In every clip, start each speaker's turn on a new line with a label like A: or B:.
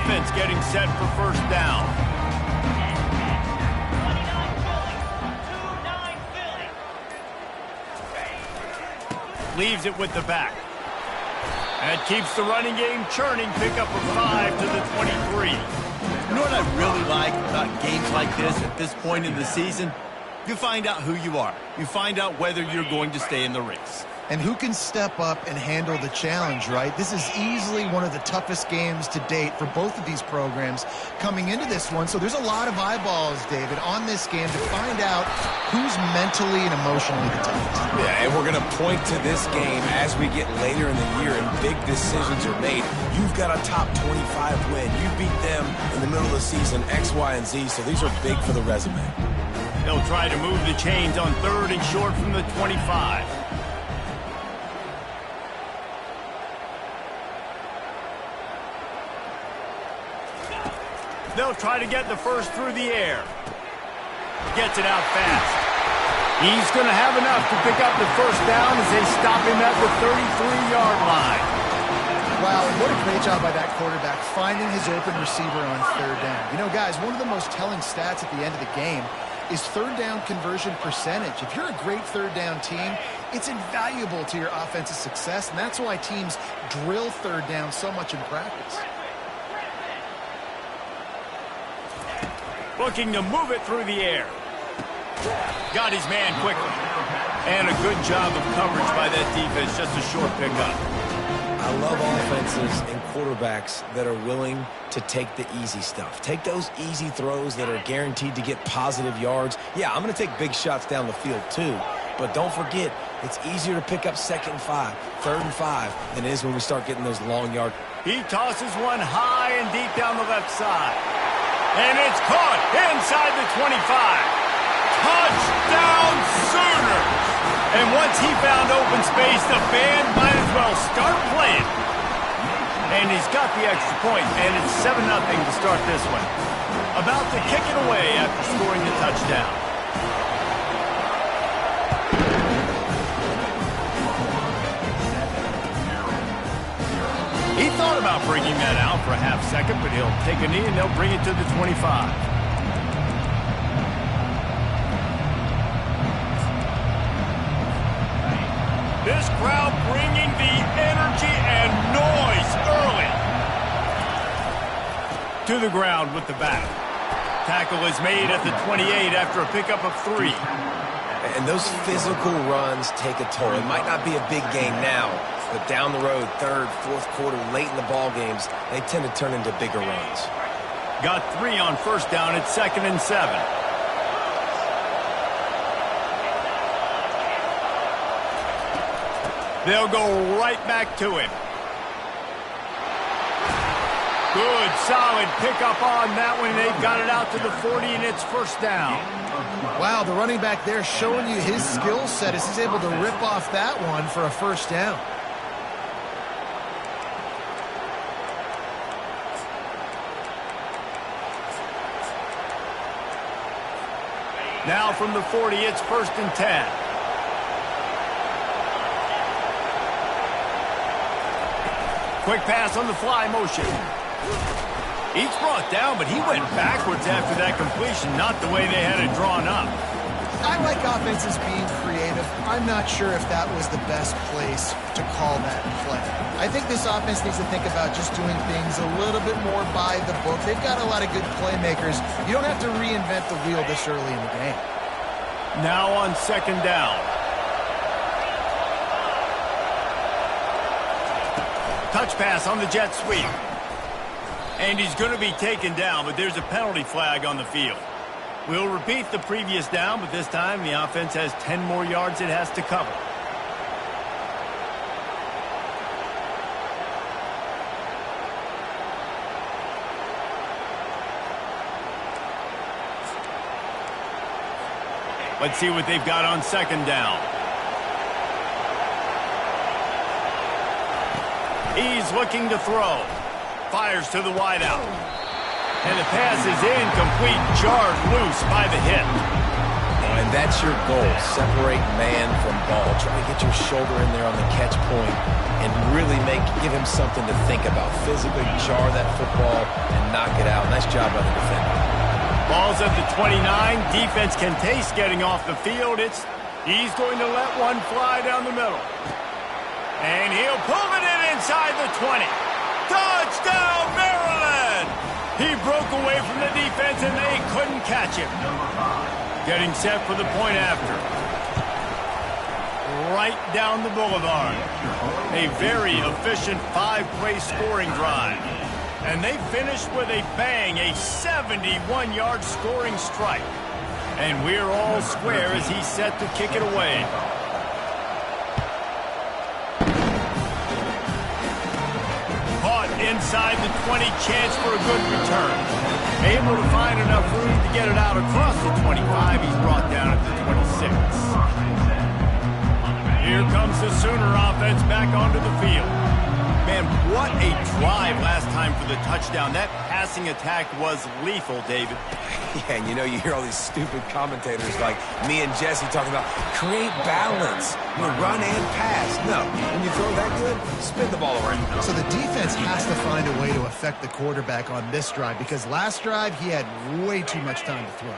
A: offense getting set for first down. Leaves it with the back. That keeps the running game churning. Pickup of 5 to the 23.
B: You know what I really like about games like this at this point in the season? You find out who you are. You find out whether you're going to stay in the race.
C: And who can step up and handle the challenge, right? This is easily one of the toughest games to date for both of these programs coming into this one. So there's a lot of eyeballs, David, on this game to find out who's mentally and emotionally the toughest.
D: Yeah, and we're going to point to this game as we get later in the year and big decisions are made. You've got a top 25 win. You beat them in the middle of the season, X, Y, and Z, so these are big for the resume.
A: They'll try to move the chains on 3rd and short from the 25. They'll try to get the first through the air. Gets it out fast. He's going to have enough to pick up the first down as they stop him at the 33-yard line.
C: Wow, and what a great job by that quarterback finding his open receiver on 3rd down. You know, guys, one of the most telling stats at the end of the game is 3rd down conversion percentage. If you're a great 3rd down team, it's invaluable to your offensive success, and that's why teams drill 3rd down so much in practice.
A: Looking to move it through the air. Got his man quickly. And a good job of coverage by that defense. Just a short pickup.
D: I love offenses and quarterbacks that are willing to take the easy stuff. Take those easy throws that are guaranteed to get positive yards. Yeah, I'm going to take big shots down the field too. But don't forget, it's easier to pick up 2nd and 5, 3rd and 5 than it is when we start getting those long yards.
A: He tosses one high and deep down the left side. And it's caught inside the 25. Touchdown Sooners! And once he found open space, the band might as well start playing. And he's got the extra point, and it's 7-0 to start this one. About to kick it away after scoring the touchdown. He thought about bringing that out for a half second, but he'll take a knee and they'll bring it to the 25. This crowd bringing the energy and noise early. To the ground with the back. Tackle is made at the 28 after a pickup of 3.
D: And those physical runs take a toll. It might not be a big game now, but down the road, 3rd, 4th quarter, late in the ball games, they tend to turn into bigger runs.
A: Got 3 on first down at 2nd and 7. They'll go right back to him. Good, solid pickup on that one. They've got it out to the 40, and it's first down.
C: Wow, the running back there showing you his skill set as he's able to rip off that one for a first down.
A: Now from the 40, it's 1st and 10. Quick pass on the fly motion. He's brought down, but he went backwards after that completion, not the way they had it drawn up.
C: I like offenses being creative. I'm not sure if that was the best place to call that play. I think this offense needs to think about just doing things a little bit more by the book. They've got a lot of good playmakers. You don't have to reinvent the wheel this early in the game.
A: Now on 2nd down. Touch pass on the jet sweep. And he's going to be taken down, but there's a penalty flag on the field. We'll repeat the previous down, but this time the offense has 10 more yards it has to cover. Let's see what they've got on 2nd down. He's looking to throw. Fires to the wideout. And the pass is incomplete, jarred loose by the hit.
D: And that's your goal. Separate man from ball. Try to get your shoulder in there on the catch point and really give him something to think about. Physically jar that football and knock it out. Nice job by the defender.
A: Ball's at the 29. Defense can taste getting off the field. He's going to let one fly down the middle. And he'll pull it in inside the 20. Touchdown, Maryland! He broke away from the defense, and they couldn't catch him. Getting set for the point after. Right down the boulevard. A very efficient 5-play scoring drive. And they finished with a bang, a 71-yard scoring strike. And we're all square as he's set to kick it away. Caught inside the 20, chance for a good return. Able to find enough room to get it out across the 25. He's brought down at the 26. Here comes the Sooner offense back onto the field. Man, what a drive last time for the touchdown. That passing attack was lethal, David.
D: Yeah, and you hear all these stupid commentators like me and Jesse talking about create balance, run and pass. No, when you throw that good, spin the ball around.
C: So the defense has to find a way to affect the quarterback on this drive because last drive he had way too much time to throw.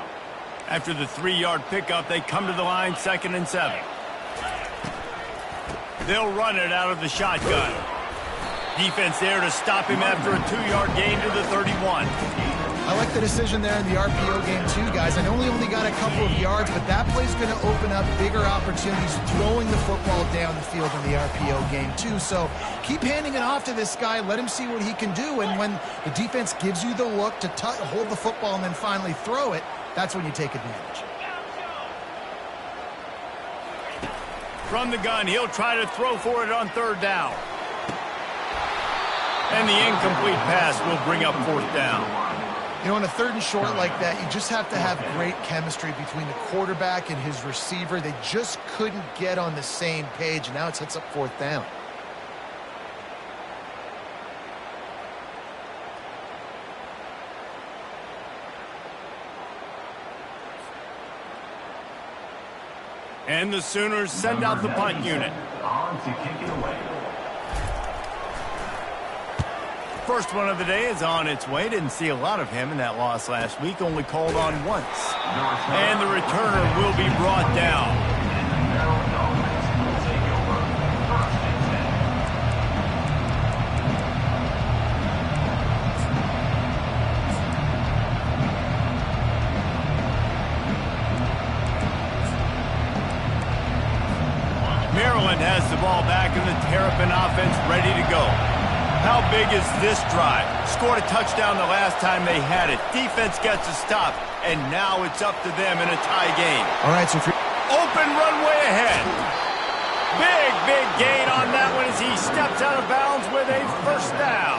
A: After the 3-yard pickup, they come to the line 2nd and 7. They'll run it out of the shotgun. Defense there to stop him after a 2-yard gain to the 31.
C: I like the decision there in the RPO game too, guys. I know he only got a couple of yards, but that play's going to open up bigger opportunities throwing the football down the field in the RPO game too. So keep handing it off to this guy. Let him see what he can do. And when the defense gives you the look to hold the football and then finally throw it, that's when you take advantage.
A: From the gun, he'll try to throw for it on 3rd down. And the incomplete pass will bring up 4th down.
C: On a 3rd and short like that, you just have to have great chemistry between the quarterback and his receiver. They just couldn't get on the same page, and now it sets up 4th down.
A: And the Sooners send out the punt unit.
E: On to kick it away.
A: First one of the day is on its way. Didn't see a lot of him in that loss last week. Only called on once. And the returner will be brought down. Maryland has the ball back in the Terrapin offense ready to go. How big is this drive? Scored a touchdown the last time they had it. Defense gets a stop, and now it's up to them in a tie game.
C: All right, so
A: open runway ahead. Big gain on that one as he steps out of bounds with a 1st down.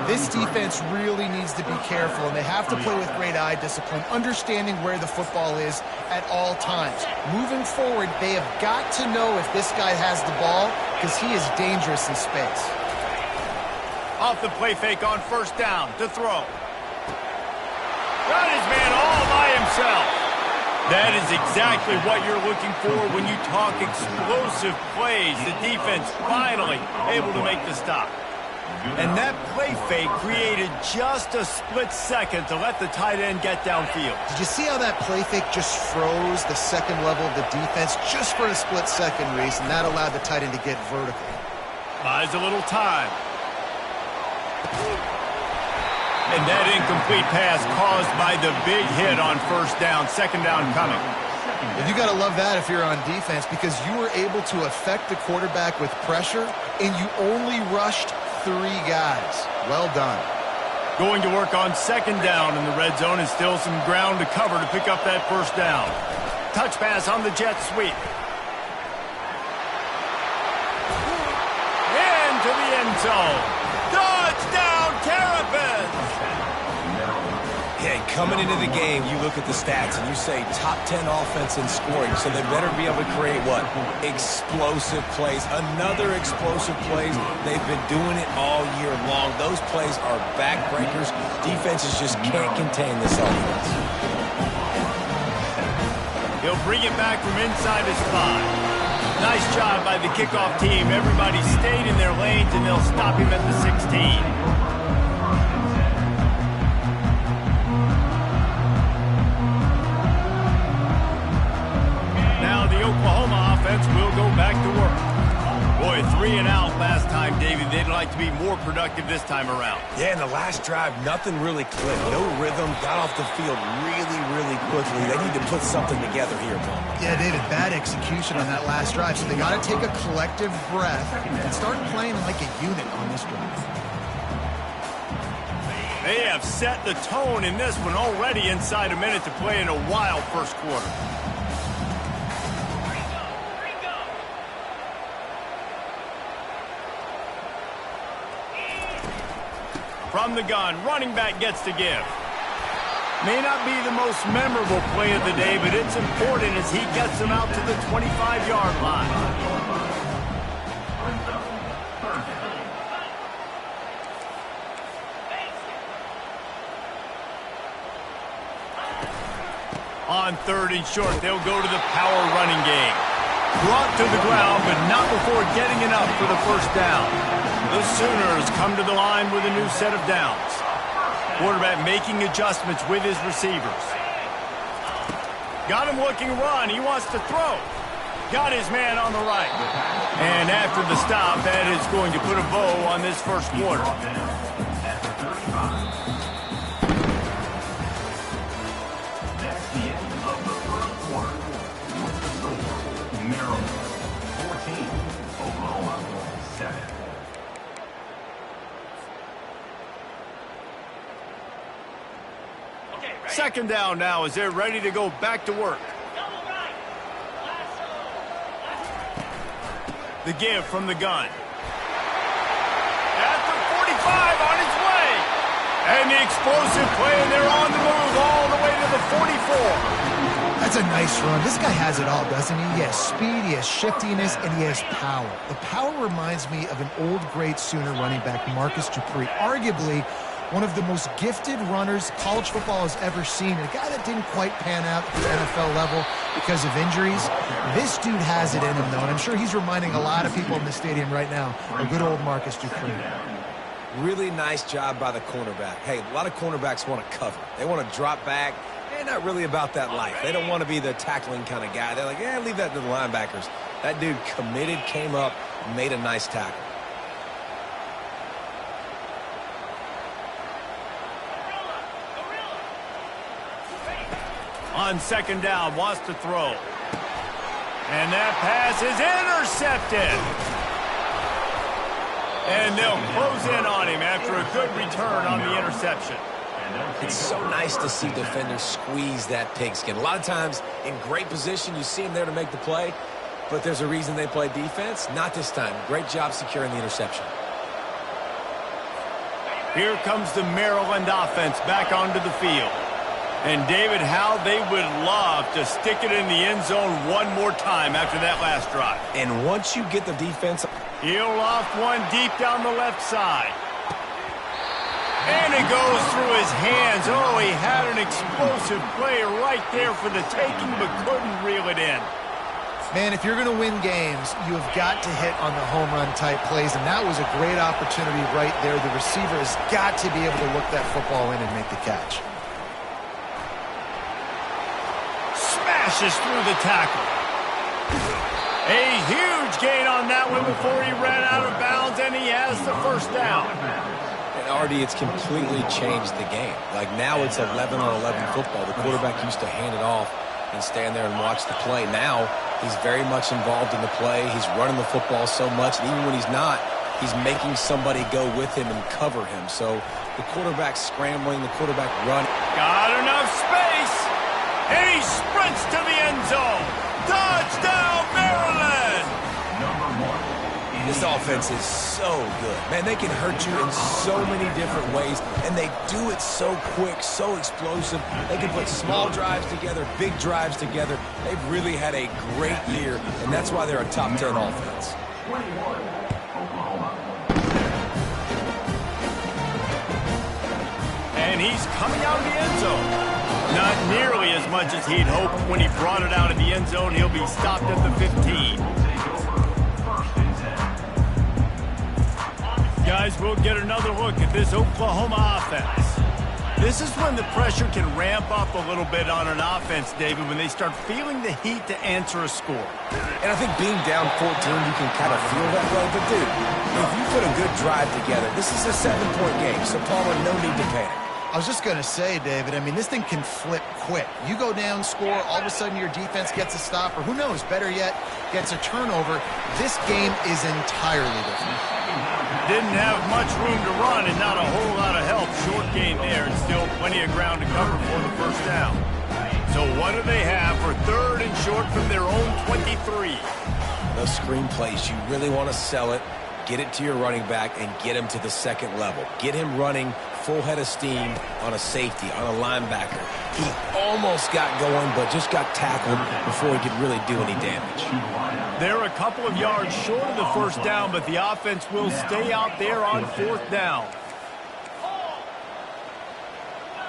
C: this defense really needs to be careful, and they have to play with great eye discipline, understanding where the football is at all times. Moving forward, they have got to know if this guy has the ball, because he is dangerous in space.
A: Off the play fake on 1st down to throw. Got his man all by himself. That is exactly what you're looking for when you talk explosive plays. The defense finally able to make the stop. And that play fake created just a split second to let the tight end get downfield.
C: Did you see how that play fake just froze the second level of the defense just for a split second, Reese, and that allowed the tight end to get vertical?
A: Buys a little time. And that incomplete pass caused by the big hit on 1st down. 2nd down coming.
C: You got to love that if you're on defense, because you were able to affect the quarterback with pressure, and you only rushed 3 guys. Well done.
A: Going to work on 2nd down in the red zone, and still some ground to cover to pick up that 1st down. Touch pass on the jet sweep. Into the end zone. Touchdown, Terrapins!
D: Yeah, coming into the game, you look at the stats and you say top 10 offense in scoring, so they better be able to create what? Explosive plays. Another explosive plays. They've been doing it all year long. Those plays are backbreakers. Defenses just can't contain this offense.
A: He'll bring it back from inside his 5. Nice job by the kickoff team. Everybody stayed in their lanes, and they'll stop him at the 16. Now the Oklahoma offense will go back to work. Boy, 3 and out last time, David. They'd like to be more productive this time around.
D: Yeah, in the last drive, nothing really clicked. No rhythm, got off the field really, really quickly. They need to put something together here, Tom.
C: Yeah, David, bad execution on that last drive. So they got to take a collective breath and start playing like a unit on this drive.
A: They have set the tone in this one already inside a minute to play in a wild first quarter. From the gun, running back gets to give. May not be the most memorable play of the day, but it's important as he gets them out to the 25-yard line. On 3rd and short, they'll go to the power running game. Brought to the ground, but not before getting enough for the first down. The Sooners come to the line with a new set of downs. Quarterback making adjustments with his receivers. Got him looking run. He wants to throw. Got his man on the right. And after the stop, that is going to put a bow on this first quarter.
E: That's the end of the first quarter. What's the score? Maryland 14, Oklahoma 7.
A: Second down now as they're ready to go back to work. The give from the gun. At the 45 on its way. And the explosive play, and they're on the move all the way to the 44.
C: That's a nice run. This guy has it all, doesn't he? He has speed, he has shiftiness, and he has power. The power reminds me of an old great Sooner running back, Marcus Dupree. Arguably one of the most gifted runners college football has ever seen. A guy that didn't quite pan out at the NFL level because of injuries. This dude has it in him, though, and I'm sure he's reminding a lot of people in the stadium right now of good old Marcus Dupree.
D: Really nice job by the cornerback. Hey, a lot of cornerbacks want to cover. They want to drop back. They're not really about that life. They don't want to be the tackling kind of guy. They're like, yeah, leave that to the linebackers. That dude committed, came up, made a nice tackle.
A: On second down, wants to throw. And that pass is intercepted. And they'll close in on him after a good return on the interception.
D: It's so nice to see defenders squeeze that pigskin. A lot of times in great position, you see them there to make the play, but there's a reason they play defense. Not this time. Great job securing the interception.
A: Here comes the Maryland offense back onto the field. And, David, how they would love to stick it in the end zone one more time after that last drive.
D: And once you get the defense...
A: He'll loft one deep down the left side. And it goes through his hands. Oh, he had an explosive play right there for the taking, but couldn't reel it in.
C: Man, if you're going to win games, you have got to hit on the home run type plays, and that was a great opportunity right there. The receiver has got to be able to look that football in and make the catch.
A: Smashes through the tackle. A huge gain on that one before he ran out of bounds, and he has the first down.
D: And Artie, it's completely changed the game. Like now it's 11 on 11 football. The quarterback used to hand it off and stand there and watch the play. Now he's very much involved in the play. He's running the football so much, and even when he's not, he's making somebody go with him and cover him. So the quarterback scrambling, the quarterback running.
A: Got enough space, and he sprints to the end zone. Touchdown, Maryland!
D: This offense is so good. Man, they can hurt you in so many different ways, and they do it so quick, so explosive. They can put small drives together, big drives together. They've really had a great year, and that's why they're a top 10 offense.
E: 21, Oklahoma.
A: And he's coming out of the end zone. Not nearly as much as he'd hoped when he brought it out of the end zone. He'll be stopped at the 15. Guys, we'll get another look at this Oklahoma offense. This is when the pressure can ramp up a little bit on an offense, David, when they start feeling the heat to answer a score.
D: And I think being down 14, you can kind of feel that way. But, dude, if you put a good drive together, this is a 7-point game. So, Palmer, no need to panic.
C: I was just going to say, David, I mean, this thing can flip quick. You go down, score, all of a sudden your defense gets a stop, or who knows, better yet, gets a turnover. This game is entirely different.
A: Didn't have much room to run and not a whole lot of help. Short game there and still plenty of ground to cover for the first down. So what do they have for 3rd and short from their own 23?
D: Those screen plays, you really want to sell it, get it to your running back, and get him to the second level. Get him running full head of steam on a safety, on a linebacker. He almost got going, but just got tackled before he could really do any damage.
A: They're a couple of yards short of the first down, but the offense will stay out there on 4th down.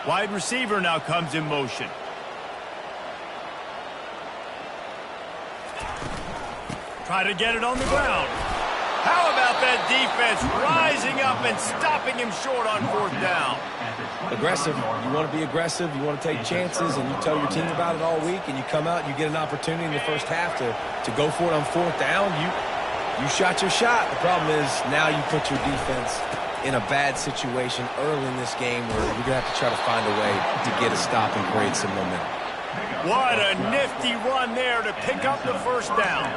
A: Wide receiver now comes in motion. Try to get it on the ground. How about that defense rising up and stopping him short on 4th down?
D: Aggressive. You want to be aggressive. You want to take chances, and you tell your team about it all week, and you come out and you get an opportunity in the first half to go for it on 4th down. You shot your shot. The problem is now you put your defense in a bad situation early in this game where you're going to have to try to find a way to get a stop and create some momentum.
A: What a nifty run there to pick up the first down.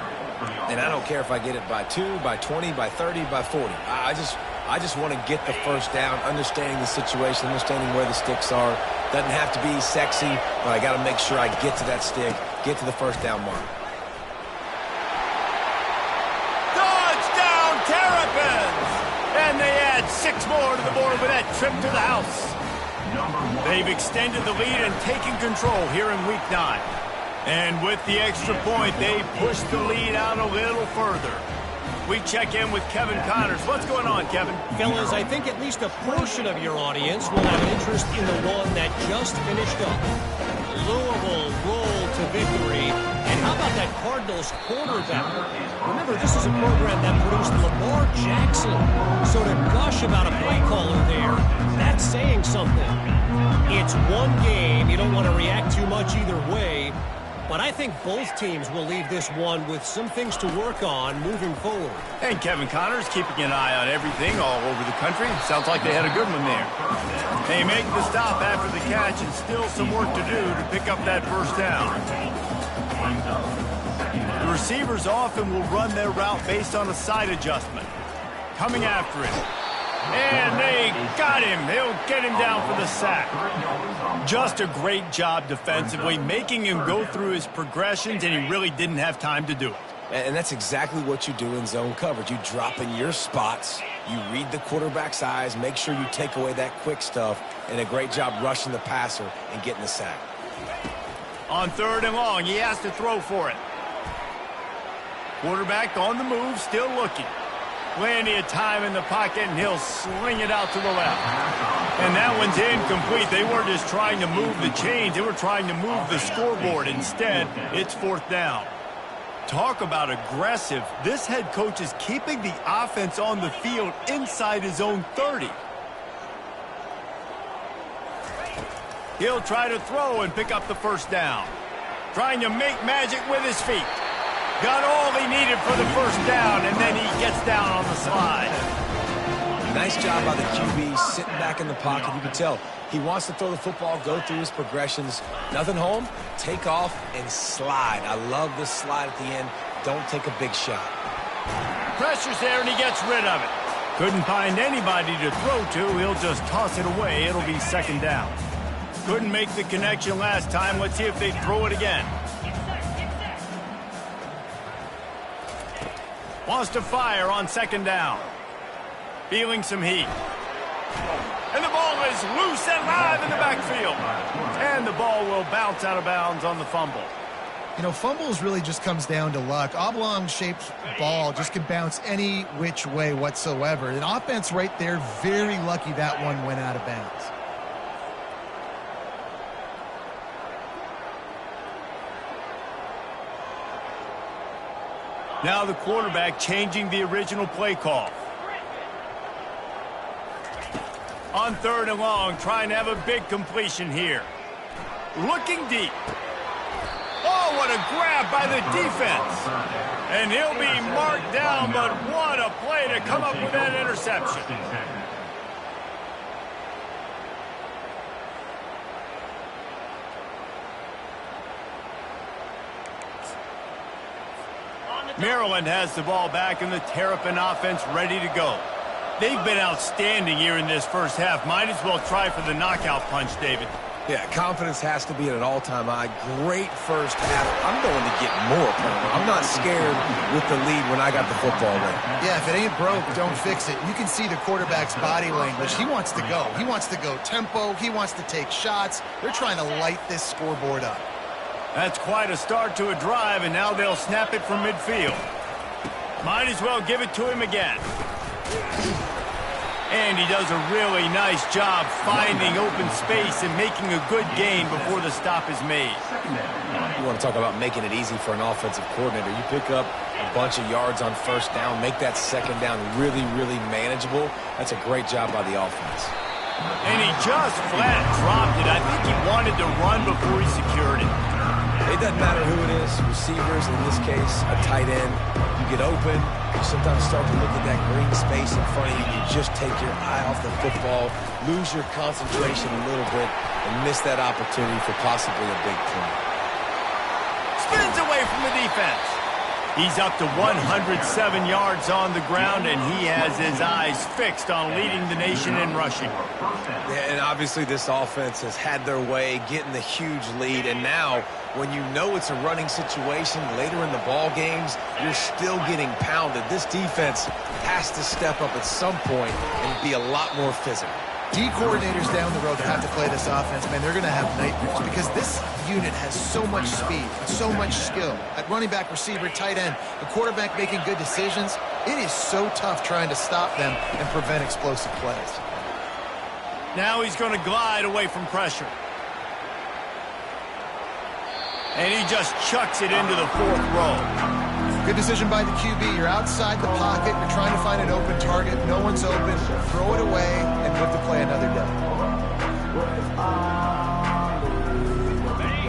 D: And I don't care if I get it by 2, by 20, by 30, by 40. I just want to get the first down, understanding the situation, understanding where the sticks are. Doesn't have to be sexy, but I got to make sure I get to that stick, get to the first down mark.
A: Touchdown, Terrapins! And they add 6 more to the board with that trip to the house. They've extended the lead and taken control here in Week 9. And with the extra point, they push the lead out a little further. We check in with Kevin Connors. What's going on, Kevin?
F: Fellas, I think at least a portion of your audience will have an interest in the one that just finished up. Louisville roll to victory. And how about that Cardinals quarterback? Remember, this is a program that produced Lamar Jackson. So to gush about a play caller there, that's saying something. It's one game. You don't want to react too much either way. But I think both teams will leave this one with some things to work on moving forward.
A: And Kevin Connors keeping an eye on everything all over the country. Sounds like they had a good one there. They make the stop after the catch and still some work to do to pick up that first down. The receivers often will run their route based on a side adjustment. Coming after it. And they got him. They'll get him down for the sack. Just a great job defensively, making him go through his progressions, and he really didn't have time to do it.
D: And that's exactly what you do in zone coverage. You drop in your spots, you read the quarterback's eyes, make sure you take away that quick stuff, and a great job rushing the passer and getting the sack.
A: On 3rd and long, he has to throw for it. Quarterback on the move, still looking. Plenty of time in the pocket, and he'll sling it out to the left. And that one's incomplete. They weren't just trying to move the chains. They were trying to move the scoreboard. Instead, it's 4th down. Talk about aggressive. This head coach is keeping the offense on the field inside his own 30. He'll try to throw and pick up the first down. Trying to make magic with his feet. Got all he needed for the first down, and then he gets down on the slide.
D: Nice job by the QB, sitting back in the pocket. You can tell he wants to throw the football, go through his progressions. Nothing home, take off, and slide. I love this slide at the end. Don't take a big shot.
A: Pressure's there, and he gets rid of it. Couldn't find anybody to throw to. He'll just toss it away. It'll be 2nd down. Couldn't make the connection last time. Let's see if they throw it again. Wants to fire on 2nd down. Feeling some heat. And the ball is loose and live in the backfield. And the ball will bounce out of bounds on the fumble.
C: You know, fumbles really just comes down to luck. Oblong-shaped ball just can bounce any which way whatsoever. An offense right there, very lucky that one went out of bounds.
A: Now the quarterback changing the original play call. On 3rd and long, trying to have a big completion here. Looking deep. Oh, what a grab by the defense. And he'll be marked down, but what a play to come up with that interception. Maryland has the ball back and the Terrapin offense ready to go. They've been outstanding here in this first half. Might as well try for the knockout punch, David.
D: Yeah, confidence has to be at an all-time high. Great first half. I'm going to get more. I'm not scared with the lead when I got the football ready.
C: Yeah, if it ain't broke, don't fix it. You can see the quarterback's body language. He wants to go. He wants to go tempo. He wants to take shots. They're trying to light this scoreboard up.
A: That's quite a start to a drive, and now they'll snap it from midfield. Might as well give it to him again. And he does a really nice job finding open space and making a good gain before the stop is made.
D: You want to talk about making it easy for an offensive coordinator. You pick up a bunch of yards on first down, make that second down really, really manageable. That's a great job by the offense.
A: And he just flat dropped it. I think he wanted to run before he secured it.
D: It doesn't matter who it is, receivers, in this case, a tight end. You get open, you sometimes start to look at that green space in front of you, you just take your eye off the football, lose your concentration a little bit, and miss that opportunity for possibly a big play.
A: Spins away from the defense. He's up to 107 yards on the ground, and he has his eyes fixed on leading the nation in rushing.
D: Yeah, and obviously this offense has had their way, getting the huge lead, and now when you know it's a running situation later in the ball games, you're still getting pounded. This defense has to step up at some point and be a lot more physical.
C: D coordinators down the road that have to play this offense, man, they're going to have nightmares because this unit has so much speed, so much skill. At running back, receiver, tight end, the quarterback making good decisions, it is so tough trying to stop them and prevent explosive plays.
A: Now he's going to glide away from pressure. And he just chucks it into the 4th row.
C: Good decision by the QB. You're outside the pocket. You're trying to find an open target. No one's open. Throw it away and live to play another day.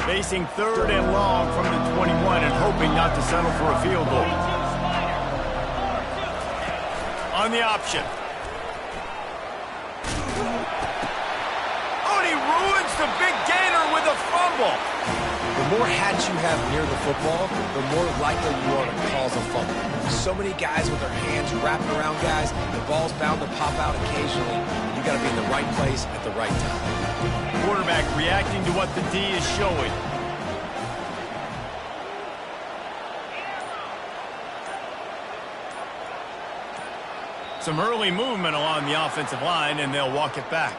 A: Facing 3rd and long from the 21 and hoping not to settle for a field goal. On the option. Oh, and he ruins the big gainer with a fumble.
D: The more hats you have near the football, the more likely you are to cause a fumble. So many guys with their hands wrapped around guys, the ball's bound to pop out occasionally. You got to be in the right place at the right time.
A: Quarterback reacting to what the D is showing. Some early movement along the offensive line, and they'll walk it back.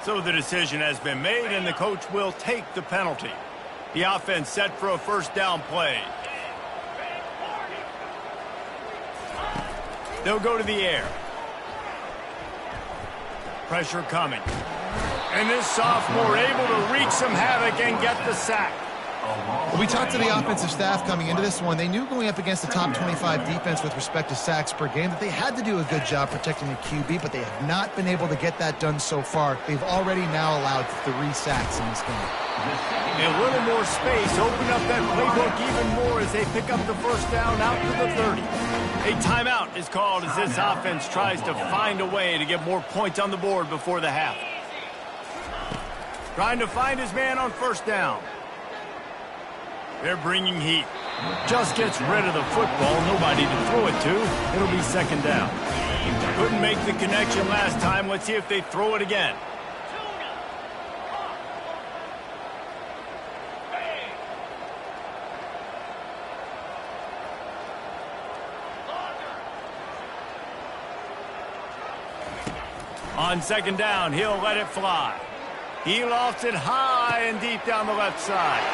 A: So the decision has been made, and the coach will take the penalty. The offense set for a first down play. They'll go to the air. Pressure coming. And this sophomore able to wreak some havoc and get the sack.
C: We talked to the offensive staff coming into this one. They knew going up against the top 25 defense with respect to sacks per game that they had to do a good job protecting the QB, but they have not been able to get that done so far. They've already now allowed 3 sacks in this game.
A: A little more space, open up that playbook even more as they pick up the first down out to the 30. A timeout is called as this offense tries to find a way to get more points on the board before the half. Trying to find his man on first down. They're bringing heat. Just gets rid of the football. Nobody to throw it to. It'll be second down. Couldn't make the connection last time. Let's see if they throw it again. On second down, he'll let it fly. He lofts it high and deep down the left side.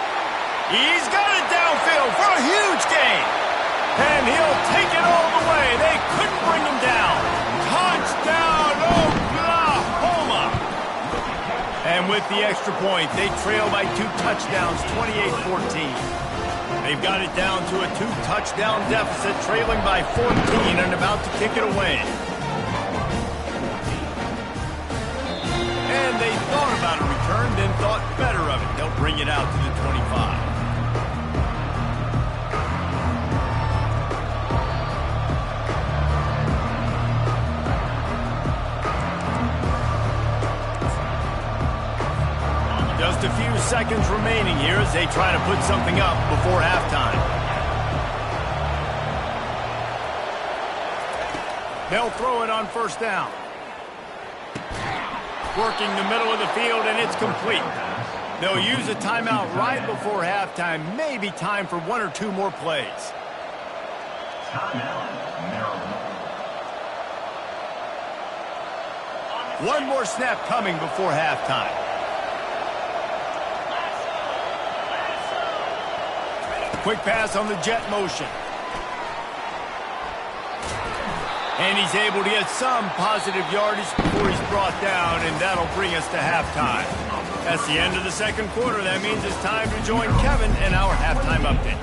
A: He's got it downfield for a huge gain. And he'll take it all the way. They couldn't bring him down. Touchdown, Oklahoma. And with the extra point, they trail by 2 touchdowns, 28-14. They've got it down to a 2-touchdown deficit, trailing by 14 and about to kick it away. And they thought about a return, then thought better of it. They'll bring it out to the 25. Just a few seconds remaining here as they try to put something up before halftime. They'll throw it on first down. Working the middle of the field, and it's complete. They'll use a timeout right before halftime. Maybe time for 1 or 2 more plays.
E: Timeout, Maryland.
A: One more snap coming before halftime. Quick pass on the jet motion. And he's able to get some positive yardage before he's brought down, and that'll bring us to halftime. That's the end of the second quarter. That means it's time to join Kevin in our halftime update.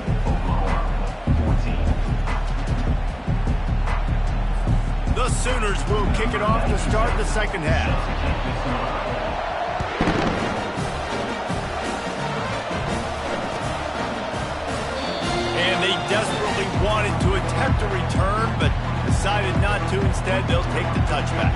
A: The Sooners will kick it off to start the second half. And they desperately wanted to attempt a return, but decided not to. Instead, they'll take the touchback.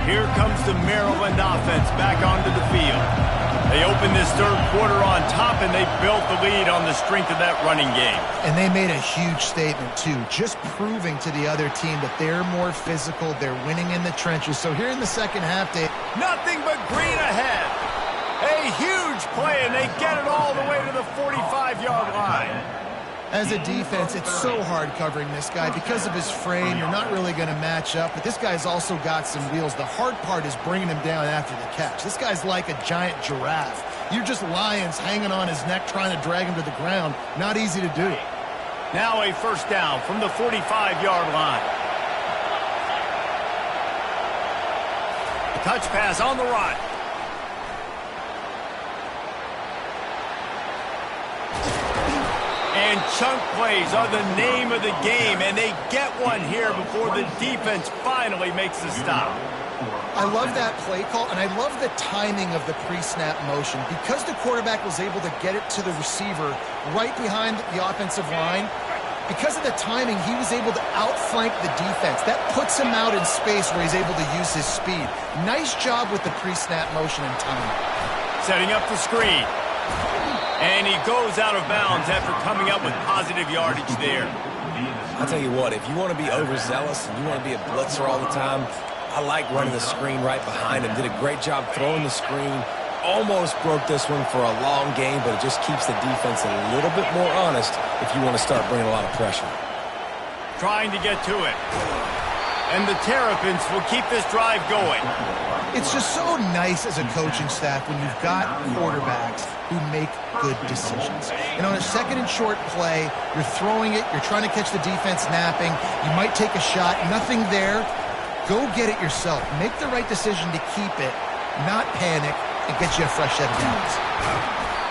A: Here comes the Maryland offense back onto the field. They opened this third quarter on top, and they built the lead on the strength of that running game.
C: And they made a huge statement, too, just proving to the other team that they're more physical, they're winning in the trenches. So here in the second half,
A: nothing but green ahead. A huge play, and they get it all the way to the 45-yard line.
C: as a defense, it's so hard covering this guy. Because of his frame, you're not really going to match up, but this guy's also got some wheels. The hard part is bringing him down after the catch. This guy's like a giant giraffe. You're just lions hanging on his neck trying to drag him to the ground. Not easy to do.
A: Now a first down from the 45-yard line. A touch pass on the run. And chunk plays are the name of the game, and they get one here before the defense finally makes the stop.
C: I love that play call, and I love the timing of the pre-snap motion. Because the quarterback was able to get it to the receiver right behind the offensive line, because of the timing, he was able to outflank the defense. That puts him out in space where he's able to use his speed. Nice job with the pre-snap motion and timing.
A: Setting up the screen. And he goes out of bounds after coming up with positive yardage there.
D: I'll tell you what, if you want to be overzealous and you want to be a blitzer all the time, I like running the screen right behind him. Did a great job throwing the screen. Almost broke this one for a long game, but it just keeps the defense a little bit more honest if you want to start bringing a lot of pressure.
A: Trying to get to it. And the Terrapins will keep this drive going.
C: It's just so nice as a coaching staff when you've got quarterbacks who make good decisions. And on a second and short play, you're throwing it, you're trying to catch the defense napping, you might take a shot, nothing there. Go get it yourself. Make the right decision to keep it, not panic, and get you a fresh set of downs.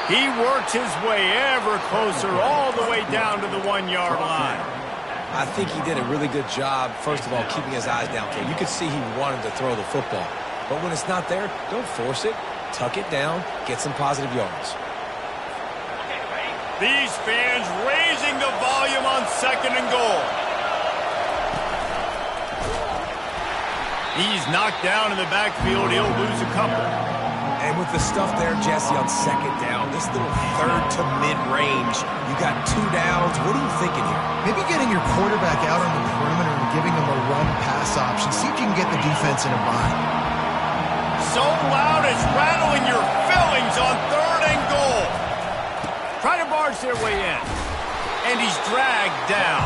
A: He works his way ever closer all the way down to the 1-yard line.
D: I think he did a really good job, first of all, keeping his eyes downfield. You could see he wanted to throw the football. But when it's not there, don't force it. Tuck it down. Get some positive yards.
A: These fans raising the volume on second and goal. He's knocked down in the backfield. He'll lose a couple.
D: And with the stuff there, Jesse, on second down, this little third to mid-range, you got 2 downs. What are you thinking here?
C: Maybe getting your quarterback out on the perimeter and giving him a run pass option. See if you can get the defense in a bind.
A: So loud it's rattling your fillings on third and goal. Try to barge their way in. And he's dragged down.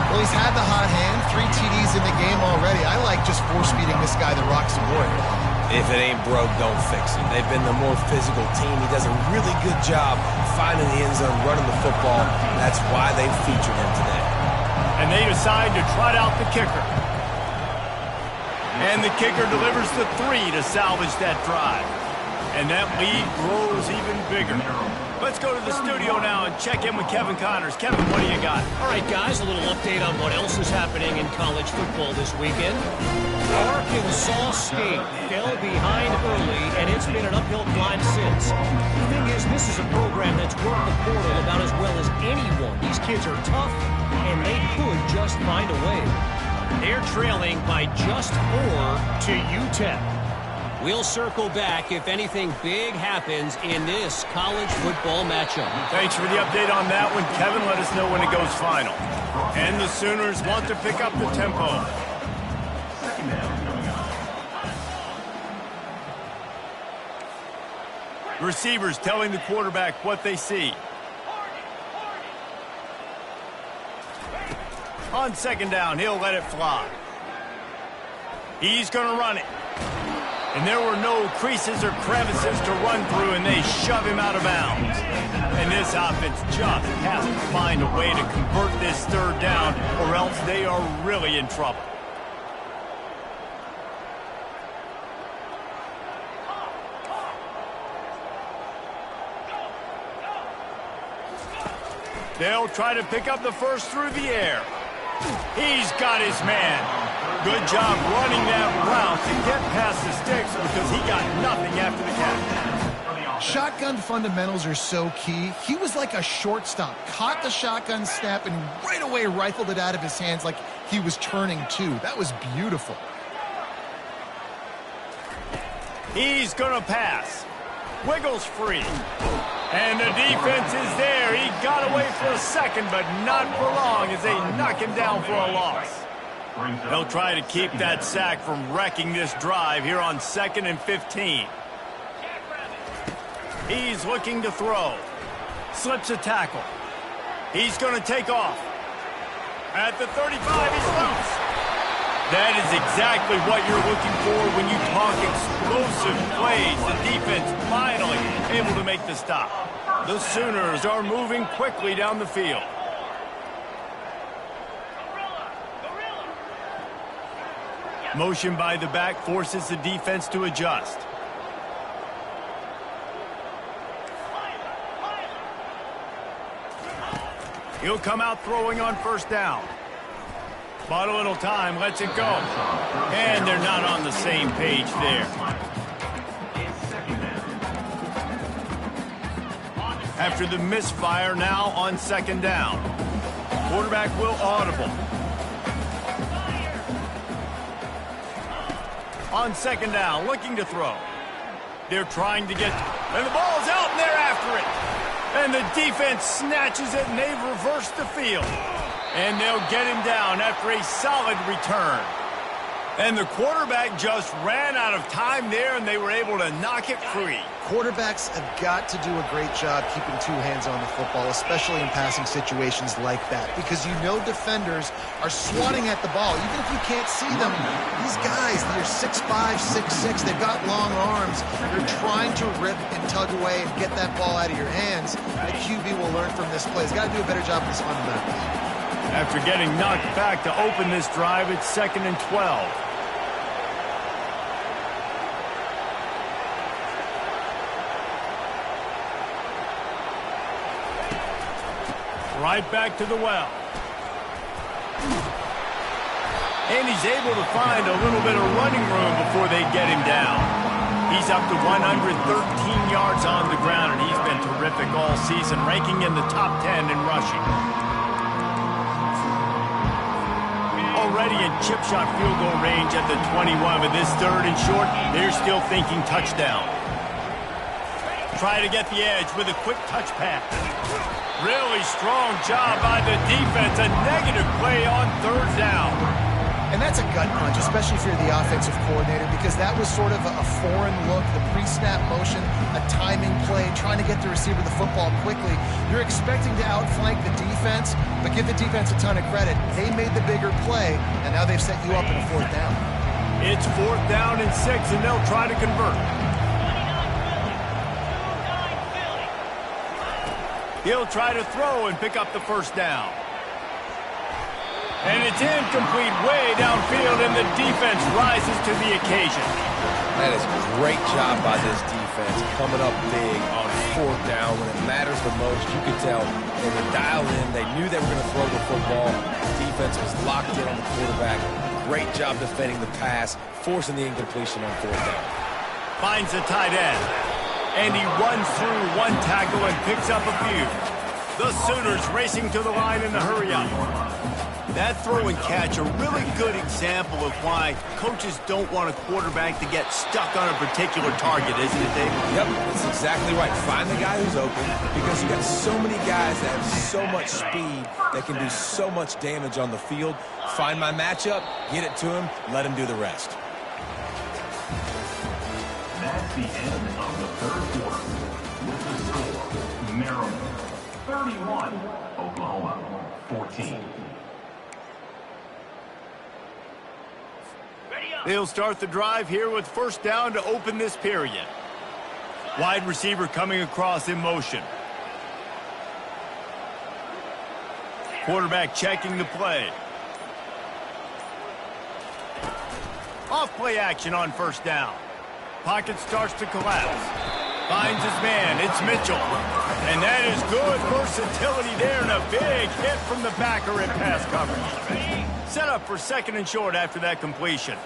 C: Well, he's had the hot hand, 3 TDs in the game already. I like just force-feeding this guy the rocks and wood.
D: If it ain't broke, don't fix it. They've been the more physical team. He does a really good job finding the end zone, running the football. That's why they've featured him today.
A: And they decide to trot out the kicker. And the kicker delivers the 3 to salvage that drive. And that lead grows even bigger. Let's go to the studio now and check in with Kevin Connors. Kevin, what do you got?
F: All right, guys, a little update on what else is happening in college football this weekend. Arkansas State fell behind early, and it's been an uphill climb since. The thing is, this is a program that's worked the portal about as well as anyone. These kids are tough, and they could just find a way. They're trailing by just 4 to UTEP. We'll circle back if anything big happens in this college football matchup.
A: Thanks for the update on that one, Kevin. Let us know when it goes final. And the Sooners want to pick up the tempo.
E: Second down coming up.
A: Receivers telling the quarterback what they see. On second down, he'll let it fly. He's going to run it. And there were no creases or crevices to run through, and they shove him out of bounds. And this offense just has to find a way to convert this third down, or else they are really in trouble. They'll try to pick up the first through the air. He's got his man. Good job running that route to get past the sticks because he got nothing after the catch.
C: Shotgun fundamentals are so key. He was like a shortstop. Caught the shotgun snap and right away rifled it out of his hands like he was turning two. That was beautiful.
A: He's going to pass. Wiggles free. And the defense is there. He got away for a second, but not for long as they knock him down for a loss. They'll try to keep that sack from wrecking this drive here on 2nd and 15. He's looking to throw. Slips a tackle. He's going to take off. At the 35, he's loose. That is exactly what you're looking for when you talk explosive plays. The defense finally able to make the stop. The Sooners are moving quickly down the field. Motion by the back forces the defense to adjust. He'll come out throwing on first down. Bought a little time, lets it go. And they're not on the same page there. After the misfire, now on 2nd down. Quarterback will audible. On 2nd down, looking to throw. They're trying to get... And the ball's out, and they're after it. And the defense snatches it, and they've reversed the field. And they'll get him down after a solid return. And the quarterback just ran out of time there, and they were able to knock it free.
C: Quarterbacks have got to do a great job keeping two hands on the football, especially in passing situations like that, because you know defenders are swatting at the ball. Even if you can't see them, these guys, they're 6'5", 6'6", they've got long arms. They're trying to rip and tug away and get that ball out of your hands. The QB will learn from this play. He's got to do a better job with his fundamentals.
A: After getting knocked back to open this drive, it's 2nd and 12. Right back to the well. And he's able to find a little bit of running room before they get him down. He's up to 113 yards on the ground, and he's been terrific all season, ranking in the top 10 in rushing. Already in chip shot field goal range at the 21, but this 3rd and short, they're still thinking touchdown. Try to get the edge with a quick touch pass. Really strong job by the defense. A negative play on 3rd down.
C: And that's a gut punch, especially if you're the offensive coordinator, because that was sort of a foreign look, the pre-snap motion, a timing play, trying to get the receiver the football quickly. You're expecting to outflank the defense, but give the defense a ton of credit. They made the bigger play, and now they've set you up in a 4th down.
A: It's 4th down and 6, and they'll try to convert. He'll try to throw and pick up the first down. And it's incomplete way downfield, and the defense rises to the occasion.
D: That is a great job by this defense, coming up big on 4th down when it matters the most. You could tell they were dialed in. They knew they were going to throw the football. The defense was locked in on the quarterback. Great job defending the pass, forcing the incompletion on 4th down.
A: Finds a tight end, and he runs through one tackle and picks up a few. The Sooners racing to the line in a hurry-up.
B: That throw and catch a really good example of why coaches don't want a quarterback to get stuck on a particular target, isn't it, Dave?
D: Yep, that's exactly right. Find the guy who's open because you got so many guys that have so much speed that can do so much damage on the field. Find my matchup, get it to him, let him do the rest.
E: That's the end of the 3rd quarter. With the score, Maryland 31, Oklahoma 14.
A: They'll start the drive here with 1st down to open this period. Wide receiver coming across in motion. Quarterback checking the play. Off play action on 1st down. Pocket starts to collapse. Finds his man. It's Mitchell. And that is good versatility there, and a big hit from the backer in pass coverage. Set up for 2nd and short after that completion.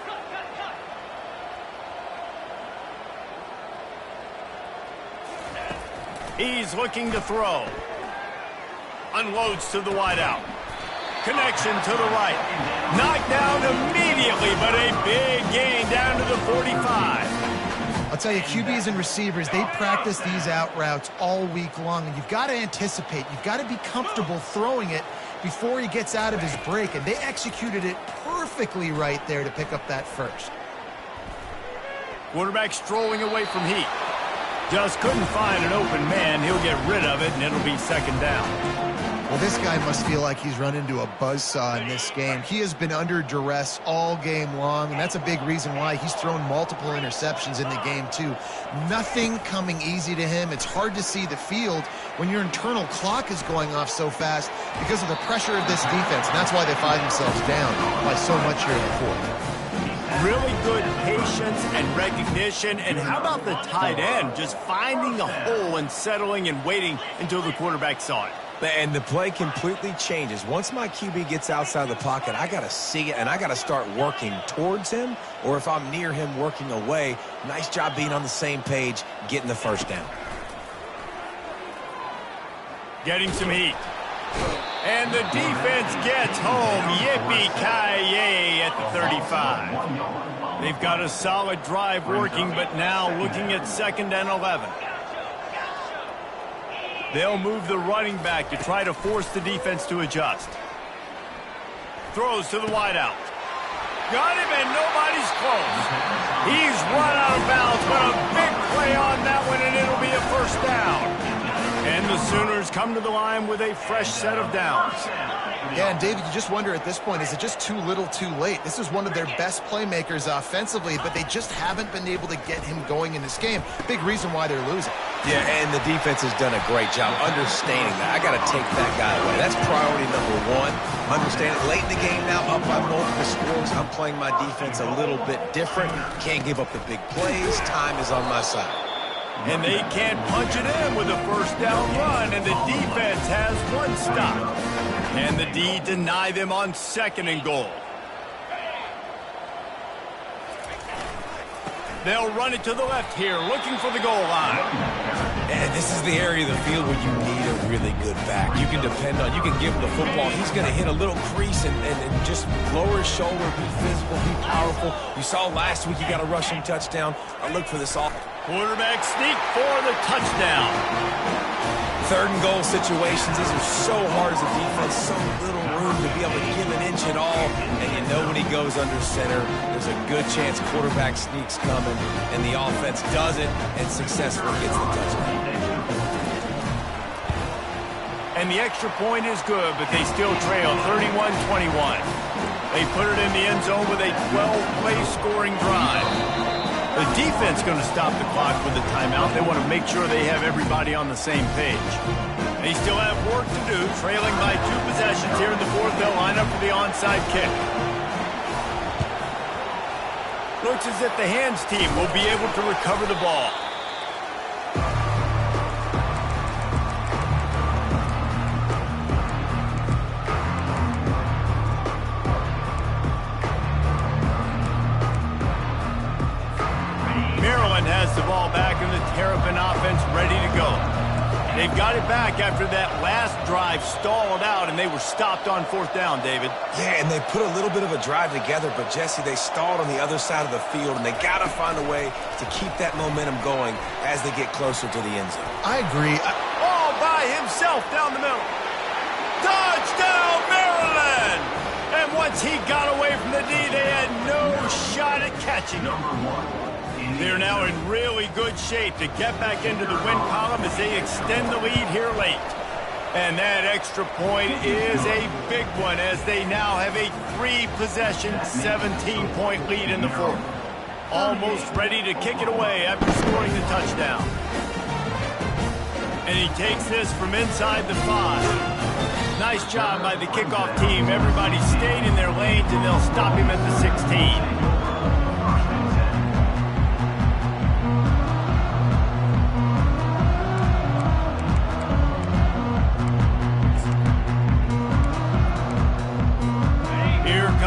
A: He's looking to throw. Unloads to the wideout. Connection to the right. Knocked down immediately, but a big gain down to the 45.
C: I'll tell you, QBs and receivers, they practice these out routes all week long, and you've got to anticipate. You've got to be comfortable throwing it before he gets out of his break, and they executed it perfectly right there to pick up that first.
A: Quarterback strolling away from heat. Just couldn't find an open man. He'll get rid of it, and it'll be 2nd down.
C: Well, this guy must feel like he's run into a buzzsaw in this game. He has been under duress all game long, and that's a big reason why he's thrown multiple interceptions in the game, too. Nothing coming easy to him. It's hard to see the field when your internal clock is going off so fast because of the pressure of this defense, and that's why they find themselves down by so much here in the 4th.
A: Really good patience and recognition. And how about the tight end just finding the hole and settling and waiting until the quarterback saw it?
D: And the play completely changes. Once my QB gets outside the pocket, I got to see it, and I got to start working towards him, or if I'm near him, working away. Nice job being on the same page, getting the 1st down.
A: Getting some heat. And the defense gets home. Yippee-ki-yay at the 35. They've got a solid drive working, but now looking at 2nd and 11. They'll move the running back to try to force the defense to adjust. Throws to the wideout. Got him, and nobody's close. He's run out of bounds, but a big play on that one, and it'll be a 1st down. And the Sooners come to the line with a fresh set of downs.
C: Yeah, and David, you just wonder at this point, is it just too little too late? This is one of their best playmakers offensively, but they just haven't been able to get him going in this game. Big reason why they're losing.
D: Yeah, and the defense has done a great job understanding that. I got to take that guy away. That's priority number 1. Understand it late in the game now, up by multiple scores. I'm playing my defense a little bit different. Can't give up the big plays. Time is on my side.
A: And they can't punch it in with a 1st down run, and the defense has 1 stop. And the D deny them on 2nd and goal. They'll run it to the left here, looking for the goal line.
D: And this is the area of the field where you need a really good back. You can depend on, you can give him the football. He's going to hit a little crease and just lower his shoulder, be physical, be powerful. You saw last week he got a rushing touchdown. I look for this all.
A: Quarterback sneak for the touchdown.
D: 3rd and goal situations, these are so hard as a defense, so little room to be able to give an inch at all. And you know when he goes under center, there's a good chance quarterback sneak's coming, and the offense does it and successfully gets the touchdown.
A: And the extra point is good, but they still trail 31-21. They put it in the end zone with a 12-play scoring drive. The defense going to stop the clock with the timeout. They want to make sure they have everybody on the same page. They still have work to do, trailing by 2 possessions here in the fourth. They'll line up for the onside kick. Looks as if the hands team will be able to recover the ball. Maryland has the ball back and the Terrapin offense ready to go. They've got it back after that last drive stalled out, and they were stopped on 4th down, David.
D: Yeah, and they put a little bit of a drive together, but, Jesse, they stalled on the other side of the field, and they got to find a way to keep that momentum going as they get closer to the end zone.
C: I agree.
A: All by himself down the middle. Touchdown, Maryland! And once he got away from the D, they had no shot at catching him. They're now in really good shape to get back into the win column as they extend the lead here late. And that extra point is a big one as they now have a 3-possession, 17-point lead in the fourth. Almost ready to kick it away after scoring the touchdown. And he takes this from inside the 5. Nice job by the kickoff team. Everybody stayed in their lanes, and they'll stop him at the 16.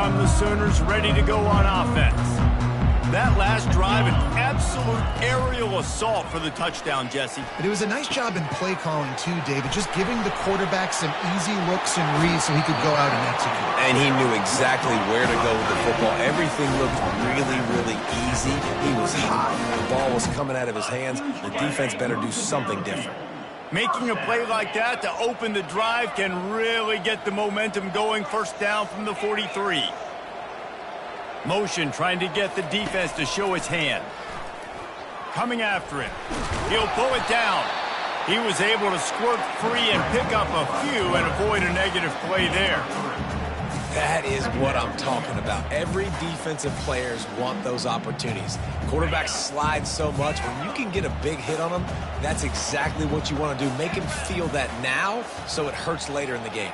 A: The Sooners ready to go on offense. That last drive, an absolute aerial assault for the touchdown, Jesse.
C: But it was a nice job in play calling too, David, just giving the quarterback some easy looks and reads so he could go out and execute.
D: And he knew exactly where to go with the football. Everything looked really, really easy. He was hot. The ball was coming out of his hands. The defense better do something different.
A: Making a play like that to open the drive can really get the momentum going. 1st down from the 43. Motion trying to get the defense to show its hand. Coming after him. He'll pull it down. He was able to squirt free and pick up a few and avoid a negative play there.
D: That is what I'm talking about. Every defensive players want those opportunities. Quarterbacks slide so much. When you can get a big hit on them, that's exactly what you want to do. Make him feel that now so it hurts later in the game.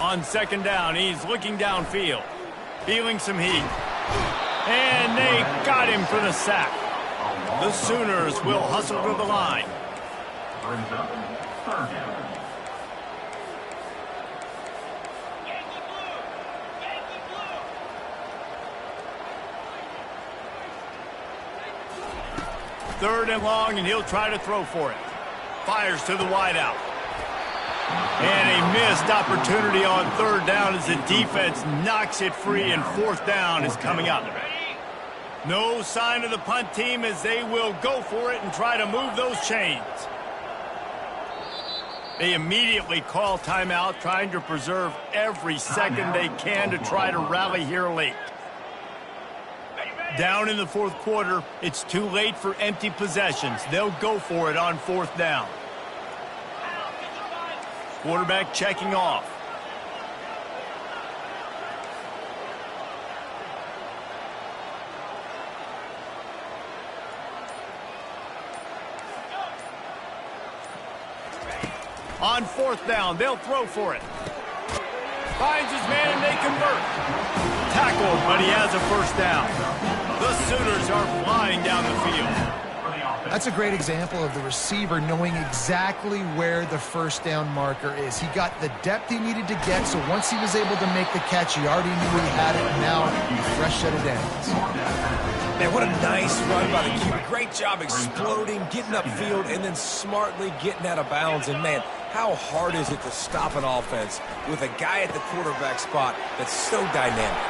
A: On 2nd down, he's looking downfield, feeling some heat. And they got him for the sack. The Sooners will hustle to the line.
E: Brings up 3rd down.
A: Third and long, and he'll try to throw for it. Fires to the wideout. And a missed opportunity on 3rd down as the defense knocks it free, and 4th down is coming up. No sign of the punt team as they will go for it and try to move those chains. They immediately call timeout, trying to preserve every second they can to try to rally here late. Down in the 4th quarter, it's too late for empty possessions. They'll go for it on 4th down. Quarterback checking off. On 4th down, they'll throw for it. Finds his man and they convert. Tackled, but he has a 1st down. The Sooners are flying down the field.
C: That's a great example of the receiver knowing exactly where the 1st down marker is. He got the depth he needed to get, so once he was able to make the catch, he already knew he had it, and now fresh set of downs.
D: Man, what a nice run by the QB. Great job exploding, getting upfield, and then smartly getting out of bounds. And, man, how hard is it to stop an offense with a guy at the quarterback spot that's so dynamic?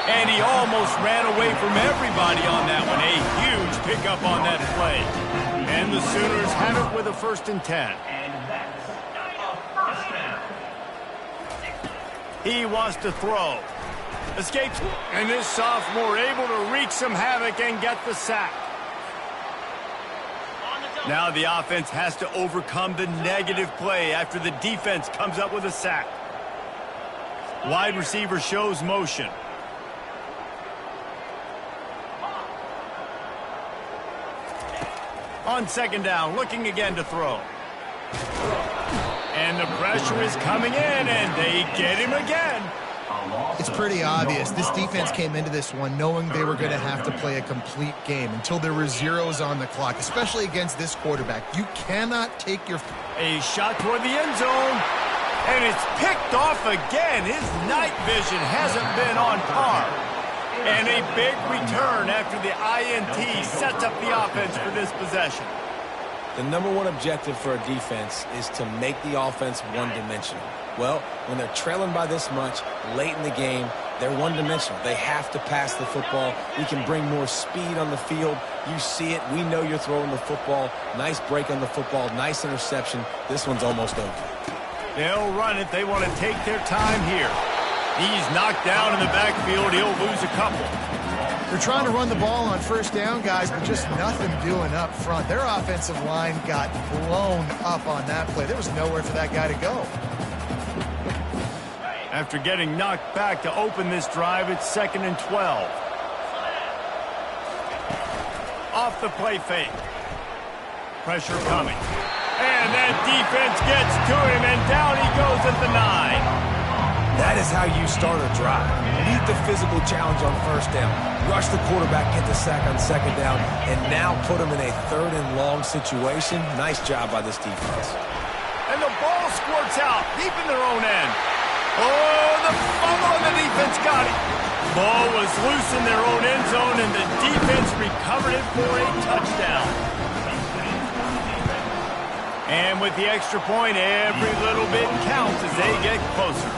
A: And he almost ran away from everybody on that one. A huge pickup on that play. And the Sooners have it with a 1st and 10. He wants to throw. Escapes. And this sophomore able to wreak some havoc and get the sack. Now the offense has to overcome the negative play after the defense comes up with a sack. Wide receiver shows motion. On second down, looking again to throw. And the pressure is coming in, and they get him again.
C: It's pretty obvious. This defense came into this one knowing they were going to have to play a complete game until there were zeros on the clock, especially against this quarterback. You cannot take your...
A: A shot toward the end zone, and it's picked off again. His night vision hasn't been on par. And a big return after the INT sets up the offense for this possession.
D: The number one objective for a defense is to make the offense one-dimensional. Well, when they're trailing by this much late in the game, they're one-dimensional. They have to pass the football. We can bring more speed on the field. You see it. We know you're throwing the football. Nice break on the football. Nice interception. This one's almost over.
A: They'll run it. They want to take their time here. He's knocked down in the backfield. He'll lose a couple.
C: They're trying to run the ball on first down, guys, but just nothing doing up front. Their offensive line got blown up on that play. There was nowhere for that guy to go.
A: After getting knocked back to open this drive, it's 2nd and 12. Off the play fake. Pressure coming. And that defense gets to him, and down he goes at the 9.
D: That is how you start a drive. Meet the physical challenge on first down. Rush the quarterback, get the sack on second down, and now put him in a 3rd and long situation. Nice job by this defense.
A: And the ball squirts out deep in their own end. Oh, the fumble, and the defense got it. Ball was loose in their own end zone, and the defense recovered it for a touchdown. And with the extra point, every little bit counts as they get closer.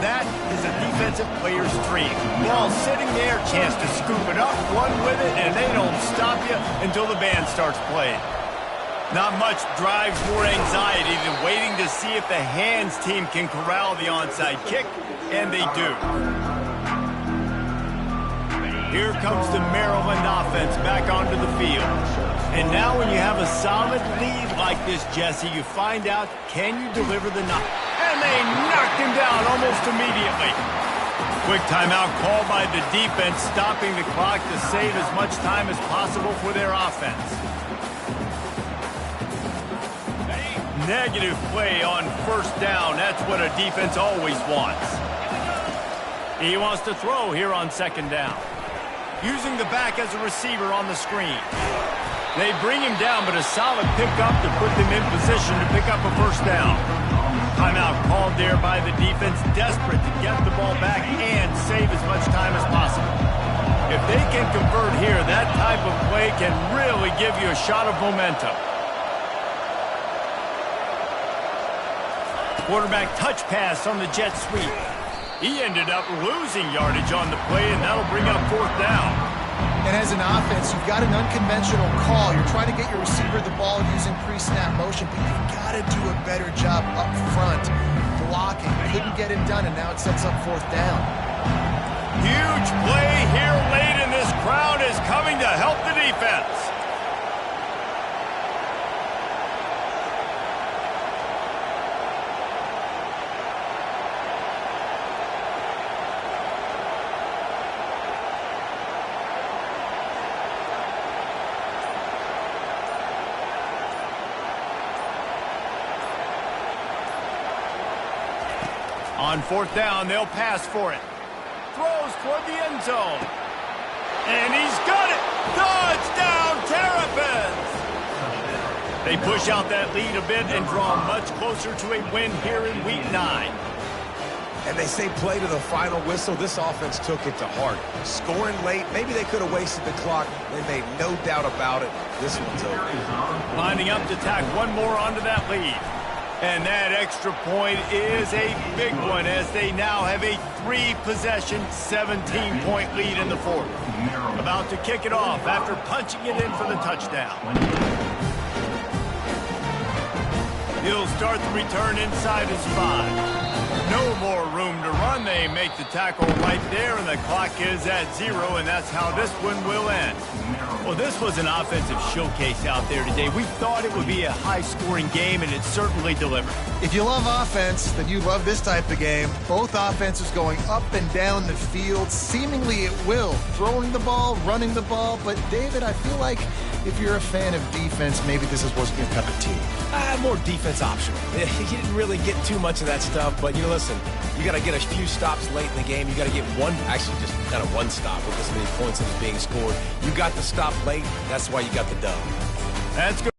A: That is a defensive player's dream. Ball sitting there, chance to scoop it up, run with it, and they don't stop you until the band starts playing. Not much drives more anxiety than waiting to see if the hands team can corral the onside kick, and they do. Here comes the Maryland offense back onto the field. And now when you have a solid lead like this, Jesse, you find out, can you deliver the knock? And they knocked him down almost immediately. Quick timeout called by the defense, stopping the clock to save as much time as possible for their offense. Negative play on first down. That's what a defense always wants. He wants to throw here on second down. Using the back as a receiver on the screen. They bring him down, but a solid pickup to put them in position to pick up a first down. Timeout called there by the defense, desperate to get the ball back and save as much time as possible. If they can convert here, that type of play can really give you a shot of momentum. Quarterback touch pass on the jet sweep. He ended up losing yardage on the play, and that'll bring up 4th down.
C: And as an offense, you've got an unconventional call. You're trying to get your receiver the ball using pre-snap motion, but you've got to do a better job up front blocking. Couldn't get it done, and now it sets up 4th down.
A: Huge play here late, and this crowd is coming to help the defense. On 4th down, they'll pass for it. Throws toward the end zone. And he's got it! Touchdown, Terrapins! They push out that lead a bit and draw much closer to a win here in Week 9.
D: And they say play to the final whistle. This offense took it to heart. Scoring late, maybe they could have wasted the clock. They made no doubt about it. This one's over.
A: Lining up to tack one more onto that lead. And that extra point is a big one as they now have a 3-possession, 17-point lead in the 4th. About to kick it off after punching it in for the touchdown. He'll start the return inside his 5. No more room to run. They make the tackle right there, and the clock is at 0, and that's how this one will end. Well, this was an offensive showcase out there today. We thought it would be a high-scoring game, and it certainly delivered.
C: If you love offense, then you love this type of game. Both offenses going up and down the field, seemingly at will. Throwing the ball, running the ball. But, David, I feel like if you're a fan of defense, maybe this wasn't your cup of tea.
D: More defense optional. You didn't really get too much of that stuff, but, listen, you got to get a few stops late in the game. You got to get actually just kind of one stop with this many points that is being scored. You got the stop late. That's why you got the dub.
A: That's good.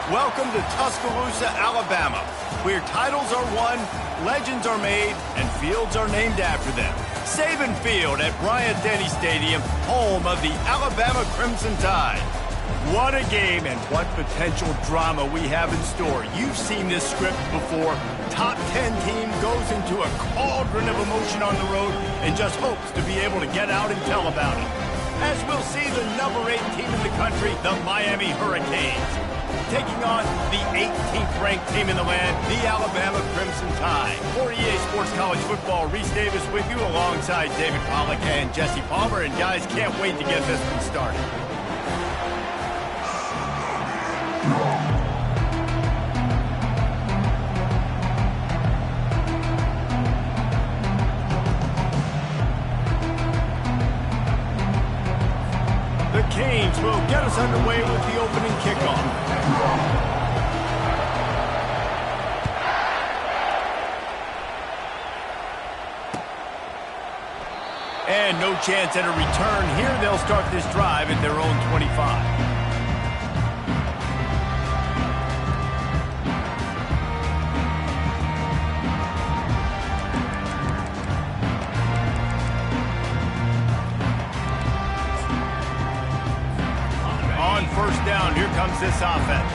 A: Welcome to Tuscaloosa, Alabama, where titles are won, legends are made, and fields are named after them. Saban Field at Bryant-Denny Stadium, home of the Alabama Crimson Tide. What a game and what potential drama we have in store. You've seen this script before. Top 10 team goes into a cauldron of emotion on the road and just hopes to be able to get out and tell about it. As we'll see the number 8 team in the country, the Miami Hurricanes, taking on the 18th ranked team in the land, the Alabama Crimson Tide. For EA Sports College Football, Reese Davis with you alongside David Pollack and Jesse Palmer. And guys, can't wait to get this one started. The Canes will get us underway with the opening kickoff. And no chance at a return here. They'll start this drive at their own 25. On first down, here comes this offense.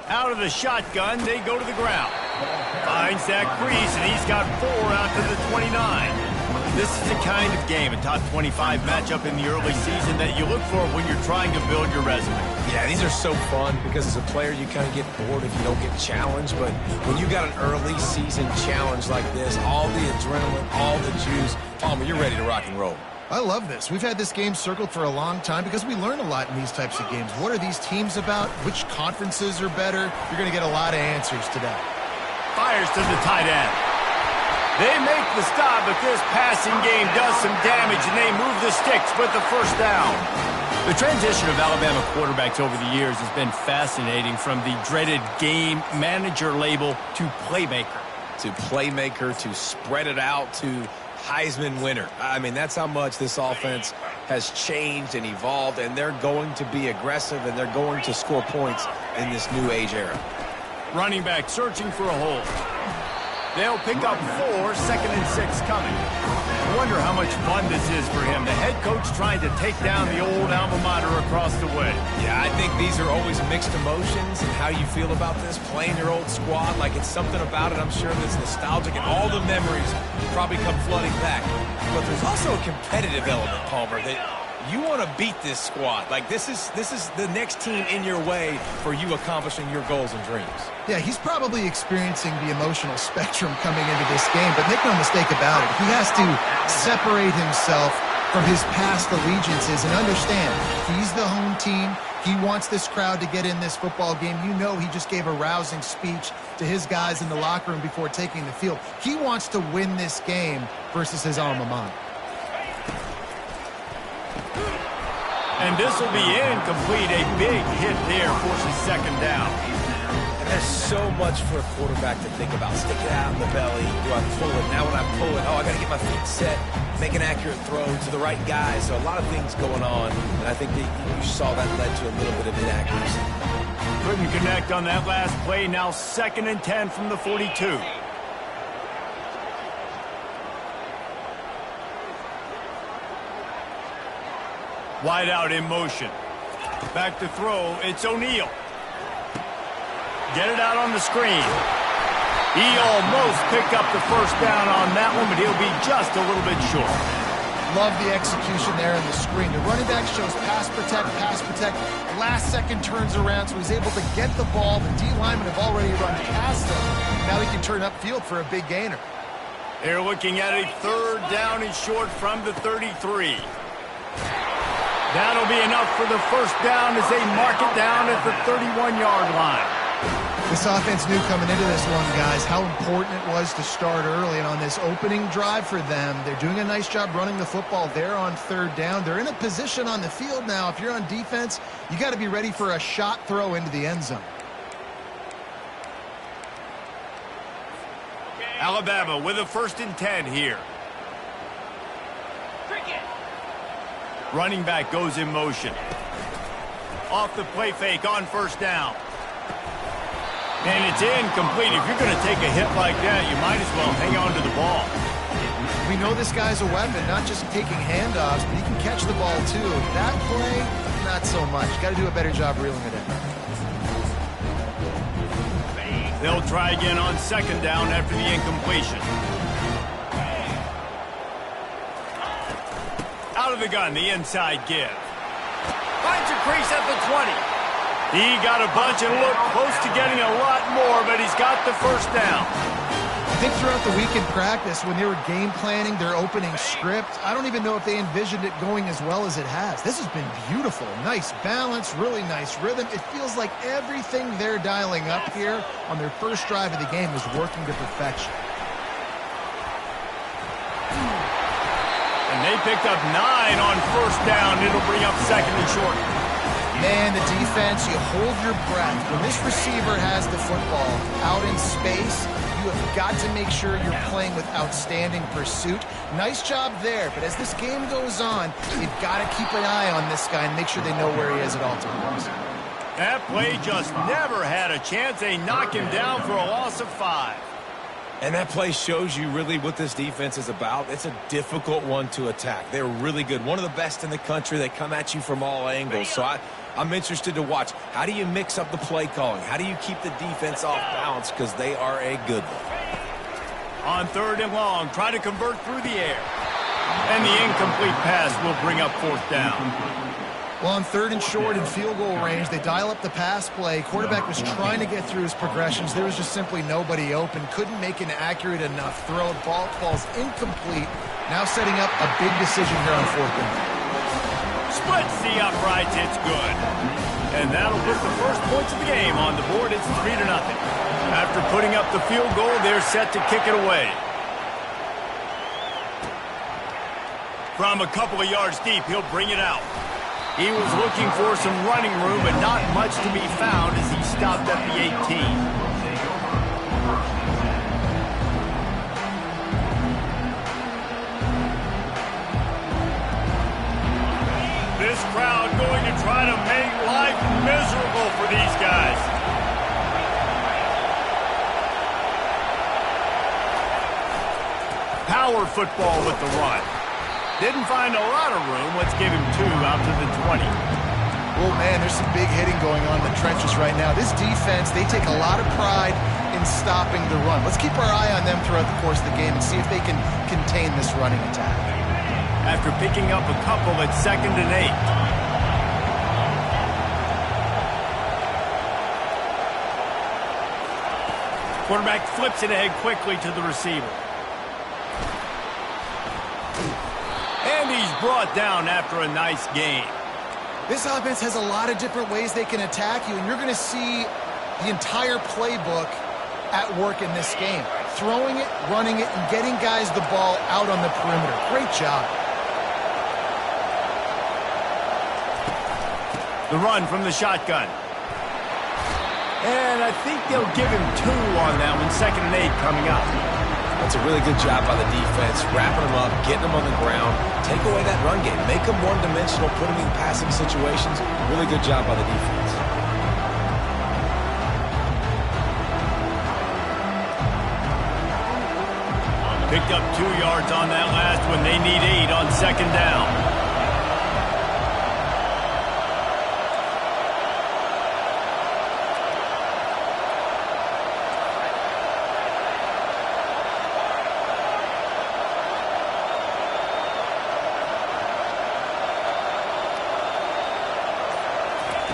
A: Out of the shotgun, they go to the ground. Finds that crease, and he's got 4 out to the 29. This is the kind of game, a top 25 matchup in the early season, that you look for when you're trying to build your resume.
D: Yeah, these are so fun because as a player, you kind of get bored if you don't get challenged. But when you got an early season challenge like this, all the adrenaline, all the juice, Palmer, you're ready to rock and roll.
C: I love this. We've had this game circled for a long time because we learn a lot in these types of games. What are these teams about? Which conferences are better? You're going to get a lot of answers today.
A: Fires to the tight end. They make the stop, but this passing game does some damage, and they move the sticks with the first down. The transition of Alabama quarterbacks over the years has been fascinating, from the dreaded game manager label to playmaker.
D: To spread it out, to Heisman winner. I mean, that's how much this offense has changed and evolved, and they're going to be aggressive, and they're going to score points in this new age era.
A: Running back searching for a hole. They'll pick up 4, 2nd and 6 coming. I wonder how much fun this is for him. The head coach trying to take down the old alma mater across the way.
D: Yeah, I think these are always mixed emotions, and how you feel about this, playing your old squad, like it's something about it, I'm sure, that's nostalgic, and all the memories probably come flooding back. But there's also a competitive element, Palmer, that you want to beat this squad. Like, this is the next team in your way for you accomplishing your goals and dreams.
C: Yeah, he's probably experiencing the emotional spectrum coming into this game, but make no mistake about it. He has to separate himself from his past allegiances and understand he's the home team. He wants this crowd to get in this football game. You know, he just gave a rousing speech to his guys in the locker room before taking the field. He wants to win this game versus his alma mater.
A: And this will be incomplete. A big hit there forces 2nd down.
D: And there's so much for a quarterback to think about. Stick it out in the belly. Do I pull it? Now when I pull it, I got to get my feet set, make an accurate throw to the right guy. So a lot of things going on, and I think that you saw that led to a little bit of inaccuracy.
A: Couldn't connect on that last play. Now 2nd and 10 from the 42. Wide out in motion. Back to throw. It's O'Neal. Get it out on the screen. He almost picked up the first down on that one, but he'll be just a little bit short.
C: Love the execution there in the screen. The running back shows pass protect. Last second turns around, so he's able to get the ball. The D linemen have already run past him. Now he can turn upfield for a big gainer.
A: They're looking at a 3rd down and short from the 33. That'll be enough for the first down as they mark it down at the 31-yard line.
C: This offense knew coming into this one, guys, how important it was to start early. And on this opening drive for them, they're doing a nice job running the football there on 3rd down. They're in a position on the field now. If you're on defense, you got to be ready for a shot throw into the end zone.
A: Alabama with a 1st and 10 here.
F: Cricket.
A: Running back goes in motion. Off the play fake on first down. And it's incomplete. If you're going to take a hit like that, you might as well hang on to the ball.
C: We know this guy's a weapon, not just taking handoffs, but he can catch the ball too. That play, not so much. Got to do a better job reeling it in.
A: They'll try again on second down after the incompletion. Out of the gun, the inside give. Finds a crease at the 20. He got a bunch and looked close to getting a lot more, but he's got the first down.
C: I think throughout the week in practice, when they were game planning their opening script, I don't even know if they envisioned it going as well as it has. This has been beautiful. Nice balance, really nice rhythm. It feels like everything they're dialing up here on their first drive of the game is working to perfection.
A: And they picked up 9 on first down. It'll bring up second and short.
C: Man, the defense, you hold your breath. When this receiver has the football out in space, you have got to make sure you're playing with outstanding pursuit. Nice job there, but as this game goes on, you've got to keep an eye on this guy and make sure they know where he is at all times.
A: That play just never had a chance. They knock him down for a loss of 5.
D: And that play shows you really what this defense is about. It's a difficult one to attack. They're really good. One of the best in the country. They come at you from all angles. So I'm interested to watch. How do you mix up the play calling? How do you keep the defense off balance? Because they are a good one.
A: On third and long, try to convert through the air. And the incomplete pass will bring up fourth down.
C: Well, on third and short in field goal range, they dial up the pass play. Quarterback was trying to get through his progressions. There was just simply nobody open. Couldn't make an accurate enough throw. Ball falls incomplete. Now setting up a big decision here on fourth down.
A: Splits the uprights. It's good. And that'll put the first points of the game on the board. It's 3-0. After putting up the field goal, they're set to kick it away. From a couple of yards deep, he'll bring it out. He was looking for some running room, but not much to be found as he stopped at the 18. This crowd going to try to make life miserable for these guys. Power football with the run. Didn't find a lot of room. Let's give him 2 out to the 20.
C: Oh, man, there's some big hitting going on in the trenches right now. This defense, they take a lot of pride in stopping the run. Let's keep our eye on them throughout the course of the game and see if they can contain this running attack.
A: After picking up a couple at 2nd and 8. Quarterback flips it ahead quickly to the receiver. And he's brought down after a nice game.
C: This offense has a lot of different ways they can attack you, and you're going to see the entire playbook at work in this game. Throwing it, running it, and getting guys the ball out on the perimeter. Great job.
A: The run from the shotgun. And I think they'll give him 2 on that one. 2nd and 8 coming up.
D: That's a really good job by the defense, wrapping them up, getting them on the ground, take away that run game, make them one-dimensional, put them in passing situations. Really good job by the defense.
A: Picked up 2 yards on that last one. They need 8 on 2nd down.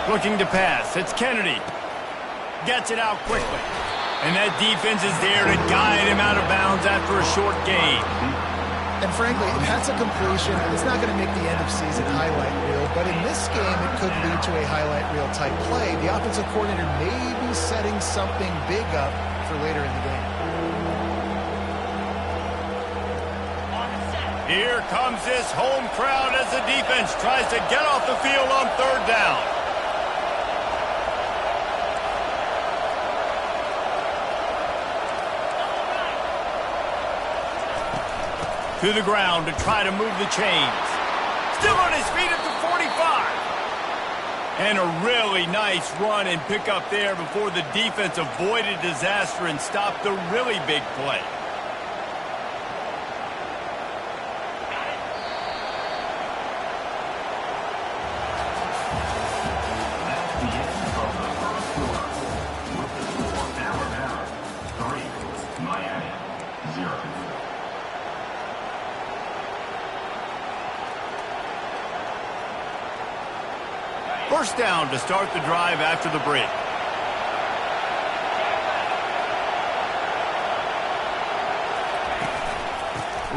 A: Looking to pass. It's Kennedy. Gets it out quickly. And that defense is there to guide him out of bounds after a short gain.
C: And frankly, if that's a completion, it's not going to make the end of season highlight reel. But in this game, it could lead to a highlight reel type play. The offensive coordinator may be setting something big up for later in the game.
A: Here comes this home crowd as the defense tries to get off the field on 3rd down. To the ground to try to move the chains. Still on his feet at the 45. And a really nice run and pick up there before the defense avoided disaster and stopped the really big play. First down to start the drive after the break.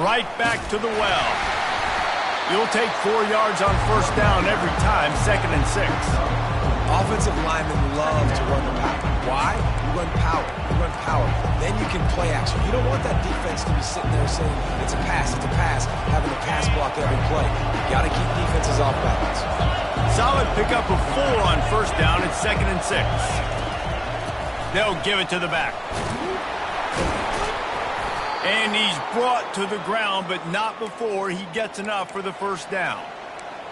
A: Right back to the well. You'll take 4 yards on first down every time, 2nd and 6.
D: Offensive linemen love to run the power. Why? You run power. You run power. Then you can play action. You don't want that defense to be sitting there saying, it's a pass, having to pass block every play. You got to keep defenses off balance.
A: Solid pickup of 4 on first down at 2nd and 6. They'll give it to the back. And he's brought to the ground, but not before he gets enough for the first down.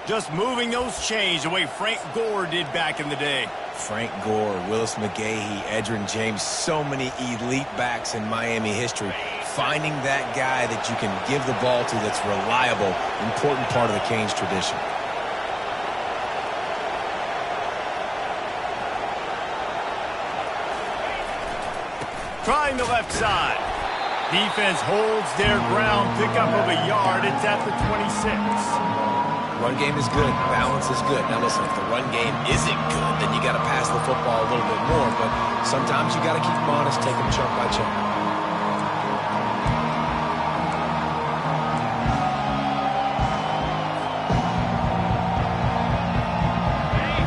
A: Just moving those chains the way Frank Gore did back in the day.
D: Frank Gore, Willis McGahee, Edgerrin James, so many elite backs in Miami history. Finding that guy that you can give the ball to that's reliable, important part of the Canes tradition.
A: Trying the left side. Defense holds their ground. Pickup of a yard. It's at the 26.
D: Run game is good. Balance is good. Now listen, if the run game isn't good, then you got to pass the football a little bit more. But sometimes you got to keep them honest, take them chunk by chunk.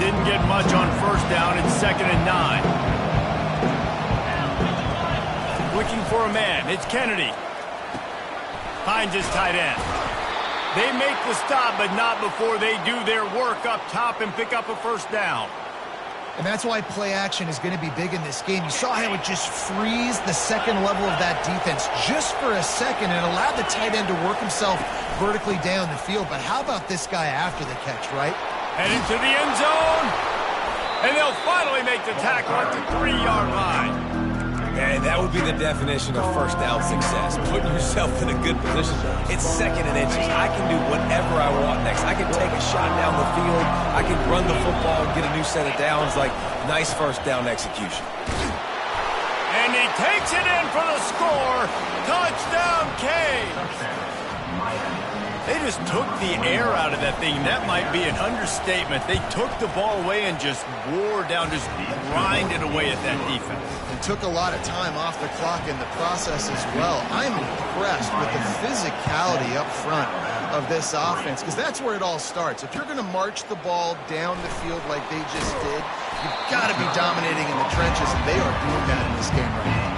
A: Didn't get much on first down. It's 2nd and 9. Looking for a man. It's Kennedy. Finds his tight end. They make the stop, but not before they do their work up top and pick up a first down.
C: And that's why play action is going to be big in this game. You saw how it just frees the second level of that defense just for a second and allowed the tight end to work himself vertically down the field. But how about this guy after the catch, right?
A: Heading to the end zone. And they'll finally make the tackle at the 3-yard line.
D: Hey, that would be the definition of first down success. Putting yourself in a good position. It's 2nd and inches. I can do whatever I want next. I can take a shot down the field. I can run the football and get a new set of downs. Like, nice first down execution.
A: And he takes it in for the score. Touchdown, Canes. They just took the air out of that thing. That might be an understatement. They took the ball away and just wore down, just grinded away at that defense.
C: And took a lot of time off the clock in the process as well. I'm impressed with the physicality up front of this offense, because that's where it all starts. If you're going to march the ball down the field like they just did, you've got to be dominating in the trenches, and they are doing that in this game right now.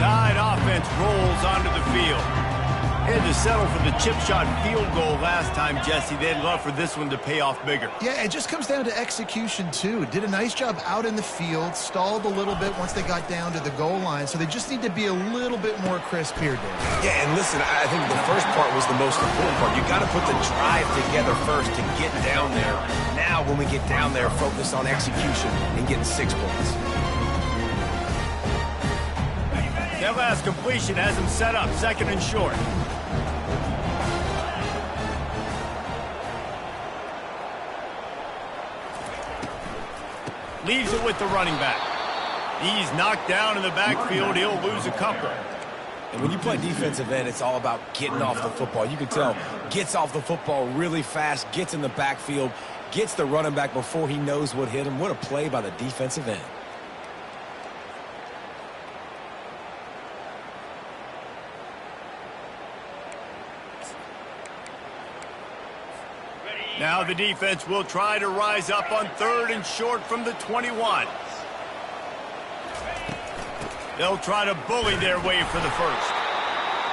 A: Tide offense rolls onto the field. Had to settle for the chip shot field goal last time, Jesse. They'd love for this one to pay off bigger.
C: Yeah, it just comes down to execution, too. Did a nice job out in the field, stalled a little bit once they got down to the goal line, so they just need to be a little bit more crisp here, Dave.
D: Yeah, and listen, I think the first part was the most important part. You got to put the drive together first to get down there. Now, when we get down there, focus on execution and getting 6 points.
A: That last completion has him set up 2nd and short. Leaves it with the running back. He's knocked down in the backfield. He'll lose a couple.
D: And when you play defensive end, it's all about getting off the football. You can tell, gets off the football really fast, gets in the backfield, gets the running back before he knows what hit him. What a play by the defensive end.
A: Now the defense will try to rise up on 3rd and short from the 21. They'll try to bully their way for the first.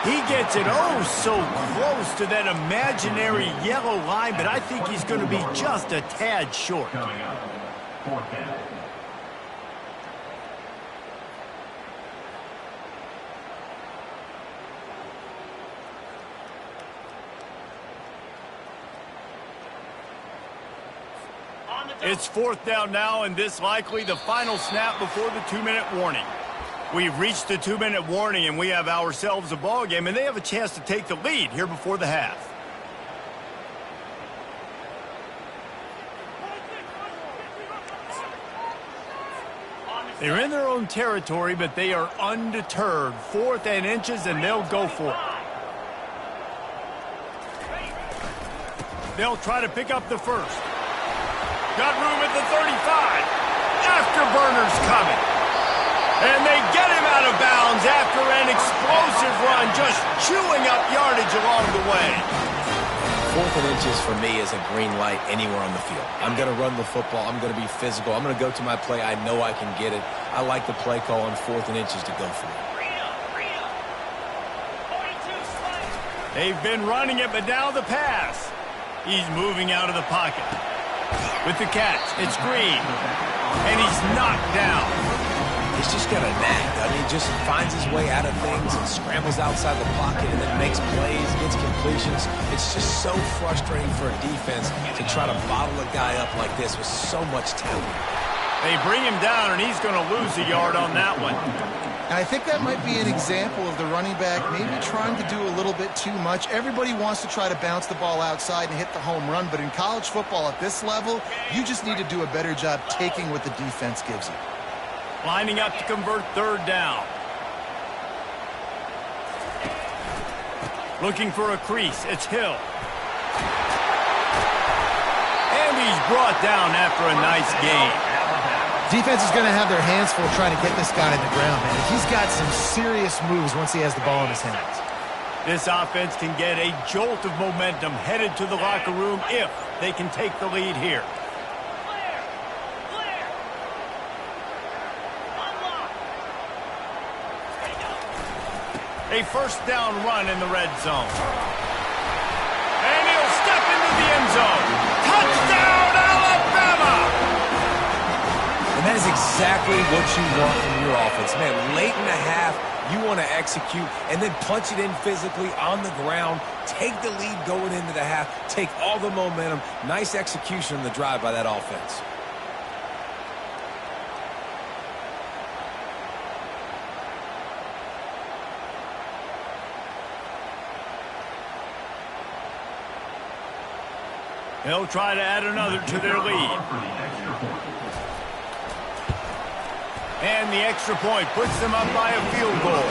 A: He gets it so close to that imaginary yellow line, but I think he's going to be just a tad short.
E: fourth down.
A: It's fourth down now, and this likely the final snap before the 2-minute warning. We've reached the 2-minute warning, and we have ourselves a ball game, and they have a chance to take the lead here before the half. They're in their own territory, but they are undeterred. 4th and inches, and they'll go for it. They'll try to pick up the first. Got room at the 35. Afterburner's coming. And they get him out of bounds after an explosive run, just chewing up yardage along the way.
D: 4th and inches for me is a green light anywhere on the field. I'm going to run the football. I'm going to be physical. I'm going to go to my play. I know I can get it. I like the play call on 4th and inches to go for it.
A: They've been running it, but now the pass. He's moving out of the pocket. With the catch, it's Green. And he's knocked down.
D: He's just got a knack. I mean, he just finds his way out of things and scrambles outside the pocket and then makes plays, gets completions. It's just so frustrating for a defense to try to bottle a guy up like this with so much talent.
A: They bring him down, and he's going to lose a yard on that one.
C: And I think that might be an example of the running back maybe trying to do a little bit too much. Everybody wants to try to bounce the ball outside and hit the home run, but in college football at this level, you just need to do a better job taking what the defense gives you.
A: Lining up to convert 3rd down. Looking for a crease. It's Hill. And he's brought down after a nice gain.
C: Defense is going to have their hands full trying to get this guy in the ground, man. He's got some serious moves once he has the ball in his hands.
A: This offense can get a jolt of momentum headed to the locker room if they can take the lead here. A first down run in the red zone. And he'll step into the end zone. Touchdown, Alabama!
D: And that is exactly what you want from your offense. Man, late in the half, you want to execute and then punch it in physically on the ground, take the lead going into the half, take all the momentum. Nice execution on the drive by that offense.
A: They'll try to add another to their lead. And the extra point puts them up by a field goal.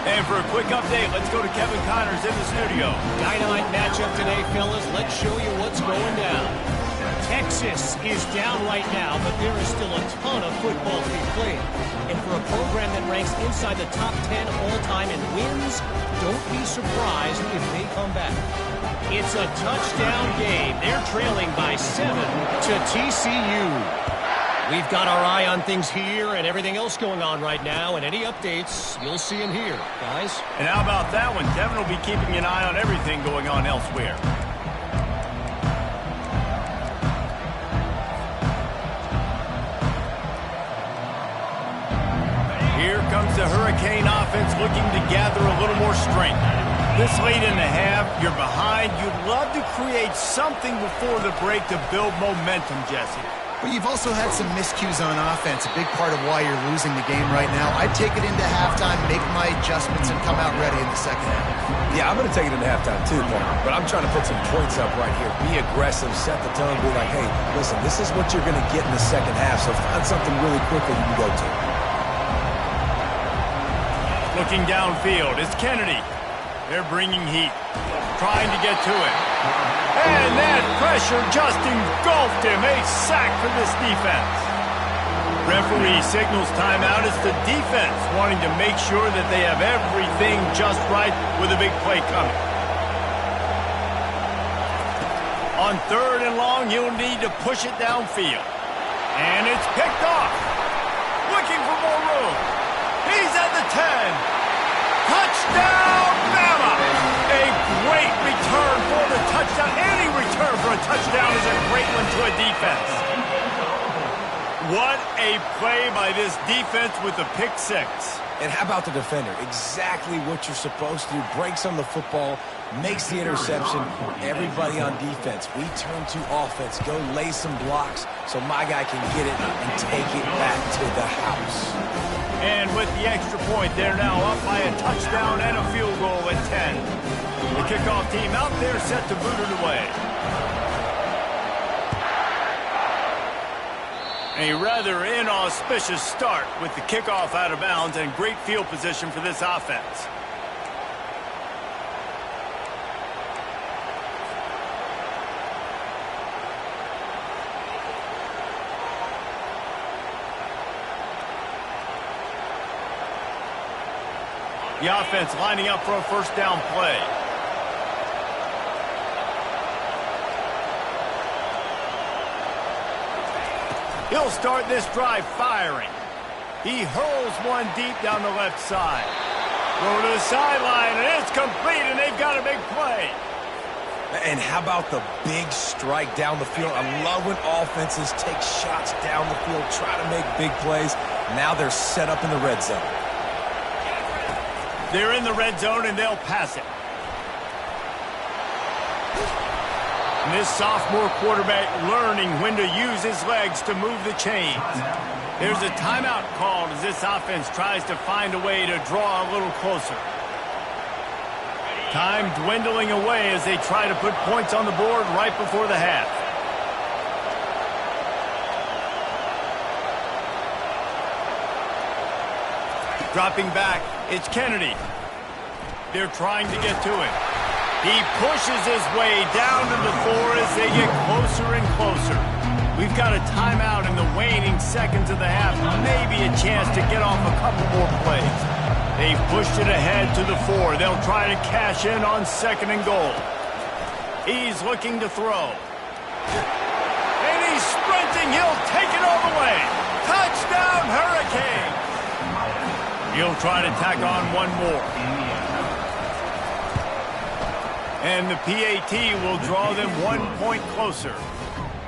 A: And for a quick update, let's go to Kevin Connors in the studio.
F: Dynamite matchup today, fellas. Let's show you what's going down. Texas is down right now, but there is still a ton of football to be played. And for a program that ranks inside the top 10 all-time in wins, don't be surprised if they come back. It's a touchdown game. They're trailing by 7 to TCU. We've got our eye on things here and everything else going on right now, and any updates, you'll see them here, guys.
A: And how about that one? Kevin will be keeping an eye on everything going on elsewhere. Here comes the Hurricane offense looking to gather a little more strength. This late in the half, you're behind. You'd love to create something before the break to build momentum, Jesse.
C: But you've also had some miscues on offense, a big part of why you're losing the game right now. I'd take it into halftime, make my adjustments, and come out ready in the second half.
D: Yeah, I'm going to take it into halftime too, partner. But I'm trying to put some points up right here. Be aggressive, set the tone, be like, hey, listen, this is what you're going to get in the second half, so find something really quickly you can go to.
A: Looking downfield, it's Kennedy. They're bringing heat, trying to get to it. And that pressure just engulfed him. A sack for this defense. Referee signals timeout. It's the defense wanting to make sure that they have everything just right with a big play coming. On 3rd and long, he'll need to push it downfield. And it's picked off. Looking for more room. He's at the 10. Touchdown, Bama! A great return for the touchdown. Any return for a touchdown is a great one to a defense. What a play by this defense with the pick six.
D: And how about the defender? Exactly what you're supposed to do. Breaks on the football, makes the interception. Everybody on defense, we turn to offense. Go lay some blocks so my guy can get it and take it back to the house.
A: And with the extra point, they're now up by a touchdown and a field goal at 10. The kickoff team out there set to boot it away. A rather inauspicious start with the kickoff out of bounds and great field position for this offense. The offense lining up for a first down play. He'll start this drive firing. He hurls one deep down the left side. Go to the sideline, and it's complete, and they've got a big play.
D: And how about the big strike down the field? I love when offenses take shots down the field, try to make big plays. Now they're set up in the red zone.
A: They're in the red zone, and they'll pass it. And this sophomore quarterback learning when to use his legs to move the chains. There's a timeout called as this offense tries to find a way to draw a little closer. Time dwindling away as they try to put points on the board right before the half. Dropping back, it's Kennedy. They're trying to get to him. He pushes his way down to the 4 as they get closer and closer. We've got a timeout in the waning seconds of the half. Maybe a chance to get off a couple more plays. They've pushed it ahead to the 4. They'll try to cash in on 2nd and goal. He's looking to throw. And he's sprinting. He'll take it all the way. Touchdown, Hurricane! He'll try to tack on one more. And the PAT will draw them 1 point closer.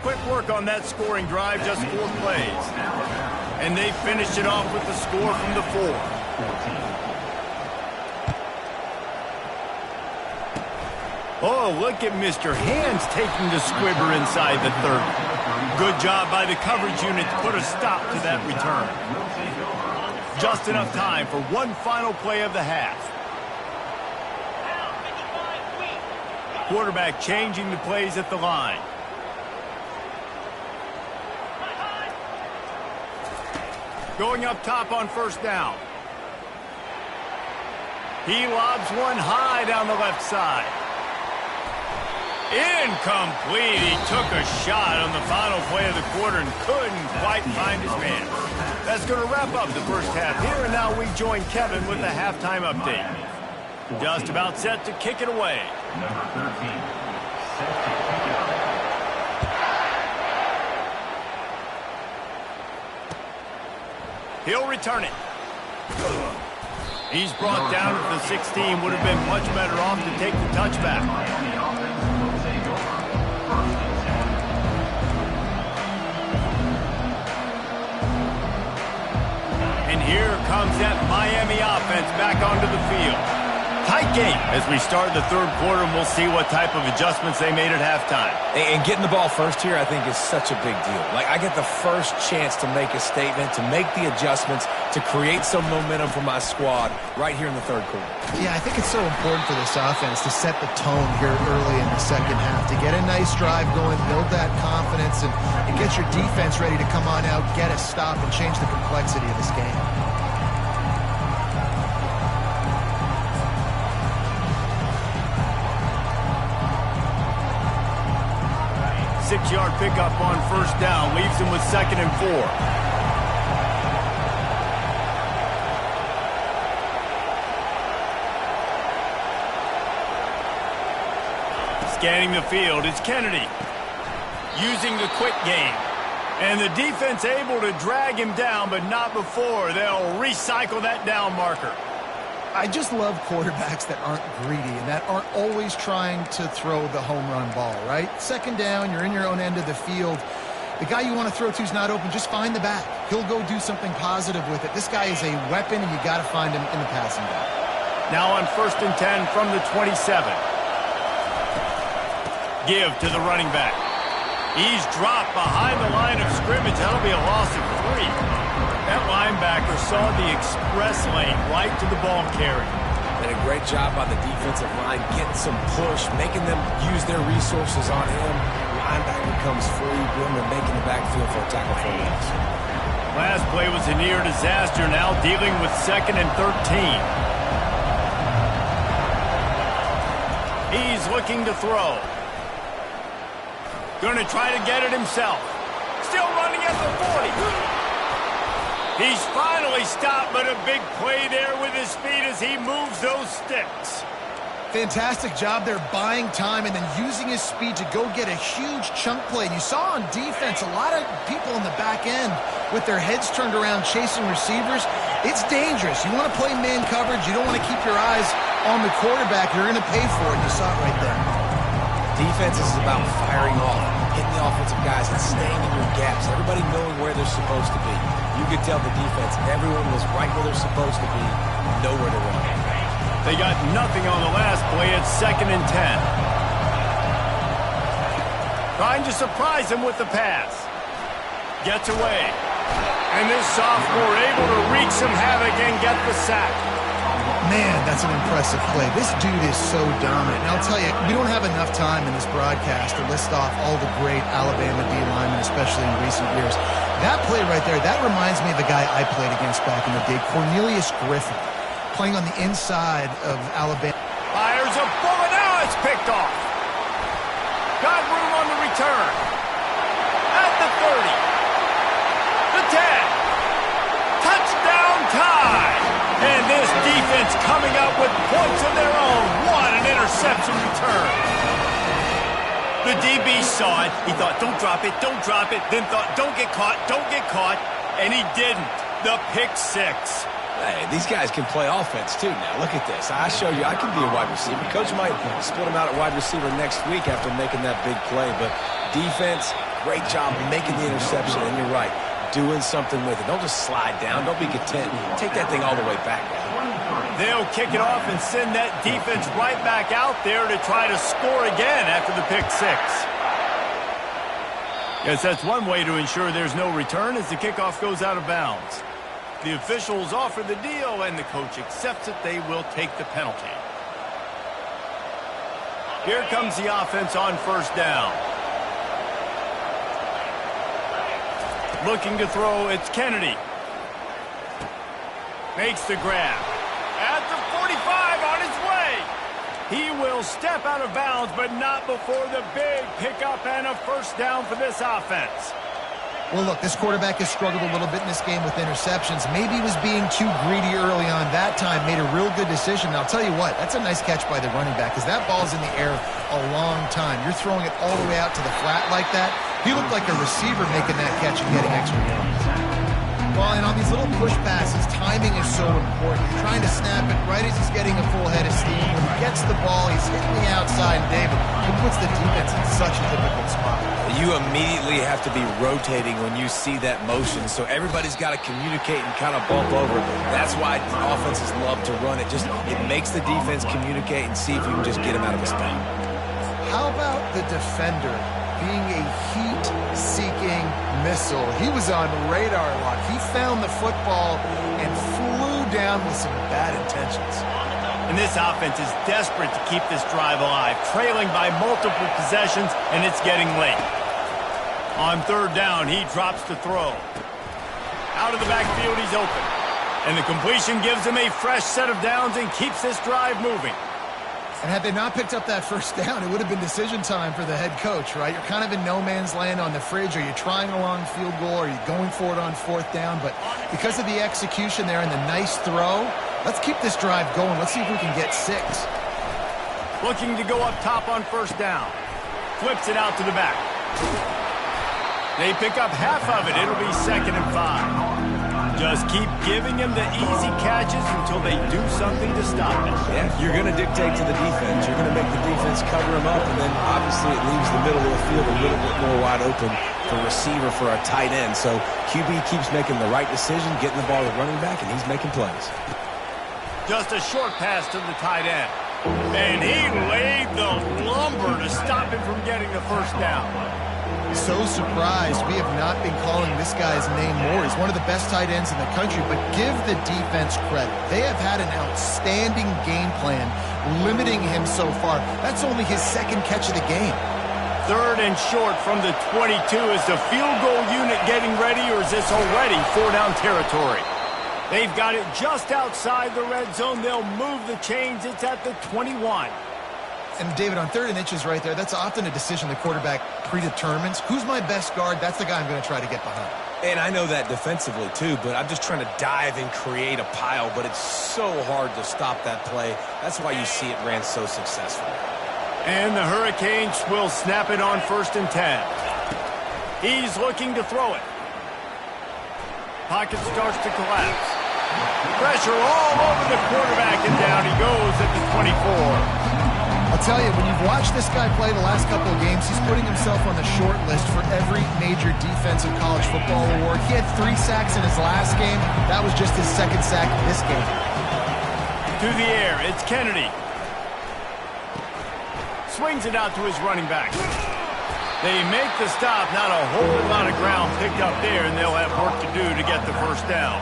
A: Quick work on that scoring drive, just 4 plays. And they finished it off with the score from the 4. Oh, look at Mr. Hands taking the squibber inside the 30. Good job by the coverage unit to put a stop to that return. Just enough time for one final play of the half. Quarterback changing the plays at the line. Going up top on first down. He lobs one high down the left side. Incomplete. He took a shot on the final play of the quarter and couldn't quite find his man. That's going to wrap up the first half here, and now we join Kevin with the halftime update. Just about set to kick it away.
E: Number 13, set to kick it off.
A: He'll return it. He's brought down at the 16. Would have been much better off to take the touchback.
E: Miami offense will take over. First and 10.
A: And here comes that Miami offense back onto the field. Tight game as we start the third quarter, and we'll see what type of adjustments they made at halftime.
D: And getting the ball first here, I think, is such a big deal. Like, I get the first chance to make a statement, to make the adjustments, to create some momentum for my squad right here in the third quarter.
C: Yeah, I think it's so important for this offense to set the tone here early in the second half, to get a nice drive going, build that confidence, and get your defense ready to come on out, get a stop, and change the complexity of this game.
A: 6-yard pickup on first down. Leaves him with 2nd and 4. Scanning the field, it's Kennedy. Using the quick game. And the defense able to drag him down, but not before. They'll recycle that down marker.
C: I just love quarterbacks that aren't greedy and that aren't always trying to throw the home run ball, right? 2nd down, you're in your own end of the field. The guy you want to throw to is not open. Just find the back. He'll go do something positive with it. This guy is a weapon, and you got to find him in the passing game.
A: Now on 1st and 10 from the 27. Give to the running back. He's dropped behind the line of scrimmage. That'll be a loss of 3. That linebacker saw the express lane right to the ball carrier.
D: And a great job by the defensive line, getting some push, making them use their resources on him. Linebacker comes free, boom, and making the backfield for a tackle for a loss.
A: Last play was a near disaster, now dealing with 2nd and 13. He's looking to throw. Going to try to get it himself. Still running at the 40. He's finally stopped, but a big play there with his feet as he moves those sticks.
C: Fantastic job there buying time and then using his speed to go get a huge chunk play. And you saw on defense a lot of people in the back end with their heads turned around chasing receivers. It's dangerous. You want to play man coverage. You don't want to keep your eyes on the quarterback. You're going to pay for it. You saw it right there.
D: Defense is about firing off, hitting the offensive guys, and staying in your gaps. Everybody knowing where they're supposed to be. You could tell the defense, everyone was right where they're supposed to be, nowhere to run.
A: They got nothing on the last play at 2nd and 10. Trying to surprise him with the pass. Gets away. And this sophomore able to wreak some havoc and get the sack.
C: Man, that's an impressive play. This dude is so dominant. And I'll tell you, we don't have enough time in this broadcast to list off all the great Alabama D linemen, especially in recent years. That play right there, that reminds me of the guy I played against back in the day, Cornelius Griffin, playing on the inside of Alabama.
A: Fires a bullet. Now it's picked off. Got room on the return. At the 30. The 10. Touchdown tie. And this defense coming up with points of their own. What an interception return. The DB saw it. He thought, don't drop it, don't drop it. Then thought, don't get caught, don't get caught. And he didn't. The pick 6.
D: Hey, these guys can play offense, too, now. Look at this. I showed you I can be a wide receiver. Coach might split him out at wide receiver next week after making that big play. But defense, great job making the interception. And you're right, doing something with it. Don't just slide down. Don't be content. Take that thing all the way back now.
A: They'll kick it off and send that defense right back out there to try to score again after the pick 6. Yes, that's one way to ensure there's no return as the kickoff goes out of bounds. The officials offer the deal, and the coach accepts it. They will take the penalty. Here comes the offense on 1st down. Looking to throw, it's Kennedy. Makes the grab. At the 45, on his way. He will step out of bounds, but not before the big pickup and a 1st down for this offense.
C: Well, look, this quarterback has struggled a little bit in this game with interceptions. Maybe he was being too greedy early on. That time made a real good decision. And I'll tell you what, that's a nice catch by the running back because that ball's in the air a long time. You're throwing it all the way out to the flat like that. He looked like a receiver making that catch and getting extra yards. Well, and on these little push passes, timing is so important. You're trying to snap it right as he's getting a full head of steam. When he gets the ball, he's hitting the outside, and David, it puts the defense in such a difficult spot.
D: You immediately have to be rotating when you see that motion, so everybody's got to communicate and kind of bump over. That's why offenses love to run it. It makes the defense communicate and see if you can just get him out of his spot.
C: How about the defender being a heat-seeking missile? He was on radar lock. He found the football and flew down with some bad intentions.
A: And this offense is desperate to keep this drive alive, trailing by multiple possessions, and it's getting late. On 3rd down, he drops to throw. Out of the backfield, he's open. And the completion gives him a fresh set of downs and keeps this drive moving.
C: And had they not picked up that 1st down, it would have been decision time for the head coach, right? You're kind of in no man's land on the fridge. Are you trying a long field goal? Are you going for it on 4th down? But because of the execution there and the nice throw, let's keep this drive going. Let's see if we can get 6.
A: Looking to go up top on 1st down. Flips it out to the back. They pick up half of it. It'll be 2nd and 5. Just keep giving him the easy catches until they do something to stop it.
D: Yeah, you're going to dictate to the defense. You're going to make the defense cover him up, and then obviously it leaves the middle of the field a little bit more wide open for receiver for a tight end. So QB keeps making the right decision, getting the ball to running back, and he's making plays.
A: Just a short pass to the tight end. And he laid the lumber to stop him from getting the first down.
C: So surprised we have not been calling this guy's name more. He's one of the best tight ends in the country, but give the defense credit. They have had an outstanding game plan limiting him so far. That's only his second catch of the game.
A: 3rd and short from the 22. Is the field goal unit getting ready, or is this already 4-down territory? They've got it just outside the red zone. They'll move the chains. It's at the 21.
C: And David, on 3rd and inches right there, that's often a decision the quarterback predetermines. Who's my best guard? That's the guy I'm going to try to get behind.
D: And I know that defensively too, but I'm just trying to dive and create a pile, but it's so hard to stop that play. That's why you see it ran so successful.
A: And the Hurricanes will snap it on 1st and 10. He's looking to throw it. Pocket starts to collapse. Pressure all over the quarterback, and down he goes at the 24.
C: I'll tell you, when you've watched this guy play the last couple of games, he's putting himself on the short list for every major defensive college football award. He had 3 sacks in his last game. That was just his 2nd sack in this game.
A: To the air, it's Kennedy. Swings it out to his running back. They make the stop. Not a whole lot of ground picked up there, and they'll have work to do to get the first down.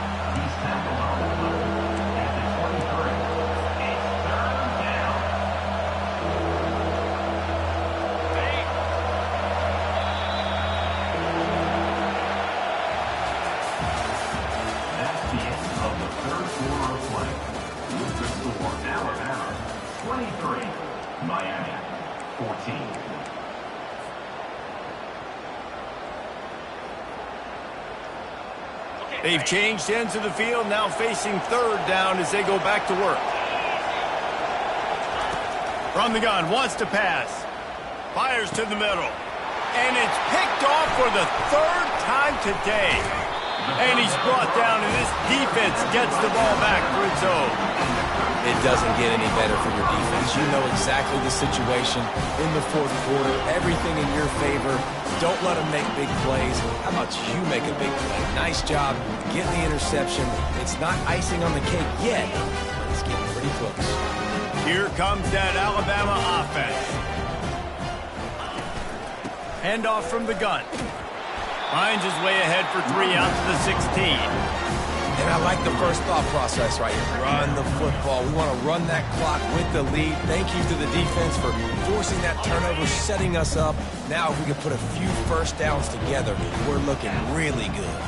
E: That's the end of the 3rd quarter of play. With the score, Alabama 23, Miami 14.
A: They've changed ends of the field, now facing 3rd down as they go back to work. From the gun, wants to pass. Fires to the middle. And it's picked off for the 3rd time today. And he's brought down, and this defense gets the ball back for its own.
D: It doesn't get any better for your defense. You know exactly the situation in the 4th quarter. Everything in your favor. Don't let them make big plays. How about you make a big play? Nice job getting the interception. It's not icing on the cake yet, but it's getting pretty close.
A: Here comes that Alabama offense. Handoff from the gun. Finds his way ahead for 3 out to the 16.
D: And I like the first thought process right here. Run the football. We want to run that clock with the lead. Thank you to the defense for forcing that turnover, setting us up. Now if we can put a few first downs together, we're looking really good.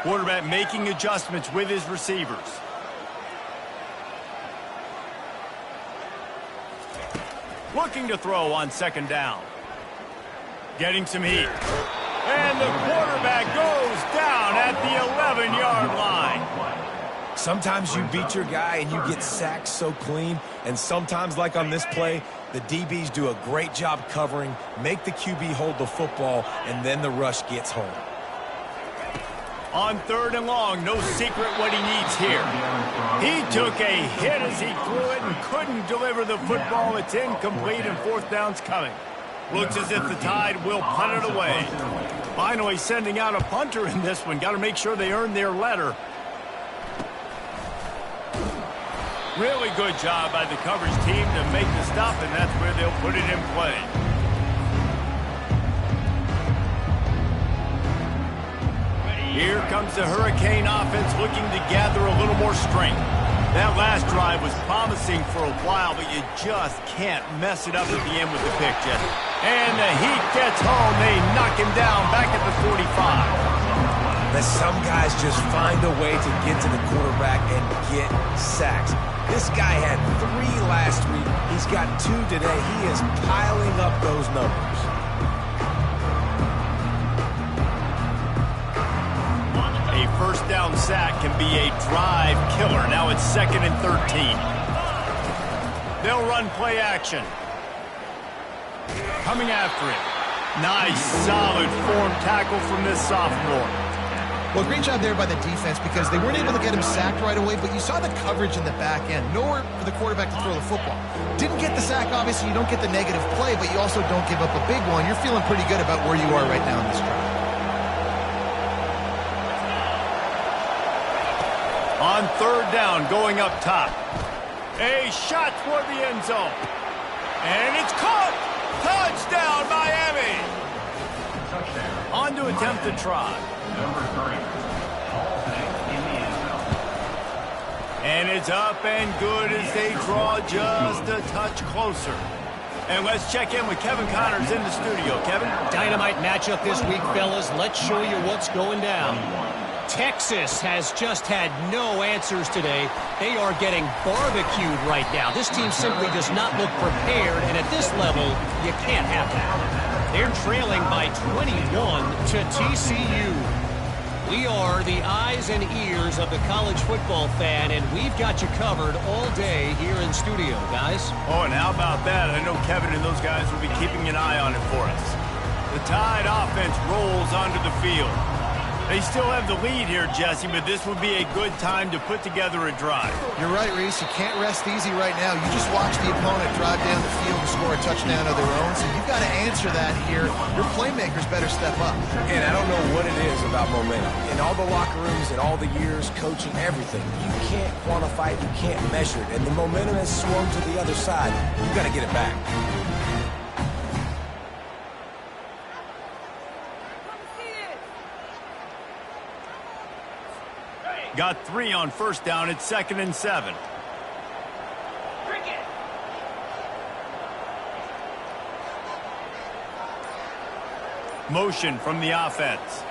A: Quarterback making adjustments with his receivers. Looking to throw on 2nd down. Getting some heat. And the quarterback goes down at the 11-yard line.
D: Sometimes you beat your guy and you get sacked so clean, and sometimes, like on this play, the DBs do a great job covering, make the QB hold the football, and then the rush gets home.
A: On 3rd and long, no secret what he needs here. He took a hit as he threw it and couldn't deliver the football. It's incomplete, and 4th down's coming. Looks as if the Tide will punt it away. Finally sending out a punter in this one. Got to make sure they earn their letter. Really good job by the coverage team to make the stop, and that's where they'll put it in play. Here comes the Hurricane offense looking to gather a little more strength. That last drive was promising for a while, but you just can't mess it up at the end with the pick, Jesse. And the heat gets home. They knock him down back at the 45.
D: But some guys just find a way to get to the quarterback and get sacks. This guy had 3 last week. He's got 2 today. He is piling up those numbers.
A: A first down sack can be a drive killer. Now it's 2nd and 13. They'll run play action. Coming after it. Nice, solid form tackle from this sophomore.
C: Well, great job there by the defense because they weren't able to get him sacked right away, but you saw the coverage in the back end. Nowhere for the quarterback to throw the football. Didn't get the sack, obviously. You don't get the negative play, but you also don't give up a big one. You're feeling pretty good about where you are right now in this drive.
A: On third down, going up top. A shot toward the end zone. And it's caught! Touchdown, Miami!
E: Touchdown.
A: On to attempt the try.
E: Number 3. Ball back in the end zone.
A: And it's up and good as they draw just a touch closer. And let's check in with Kevin Connors in the studio. Kevin?
F: Dynamite matchup this week, fellas. Let's show you what's going down. Texas has just had no answers today. They are getting barbecued right now. This team simply does not look prepared, and at this level, you can't have that. They're trailing by 21 to TCU. We are the eyes and ears of the college football fan, and we've got you covered all day here in studio, guys.
A: Oh, and how about that? I know Kevin and those guys will be keeping an eye on it for us. The Tide offense rolls onto the field. They still have the lead here, Jesse, but this would be a good time to put together a drive.
C: You're right, Reese. You can't rest easy right now. You just watch the opponent drive down the field and score a touchdown of their own, so you've got to answer that here. Your playmakers better step up.
D: And I don't know what it is about momentum. In all the locker rooms, in all the years, coaching, everything, you can't quantify it, you can't measure it. And the momentum has swung to the other side. You've got to get it back.
A: Got 3 on first down. It's 2nd and 7. Motion from the offense.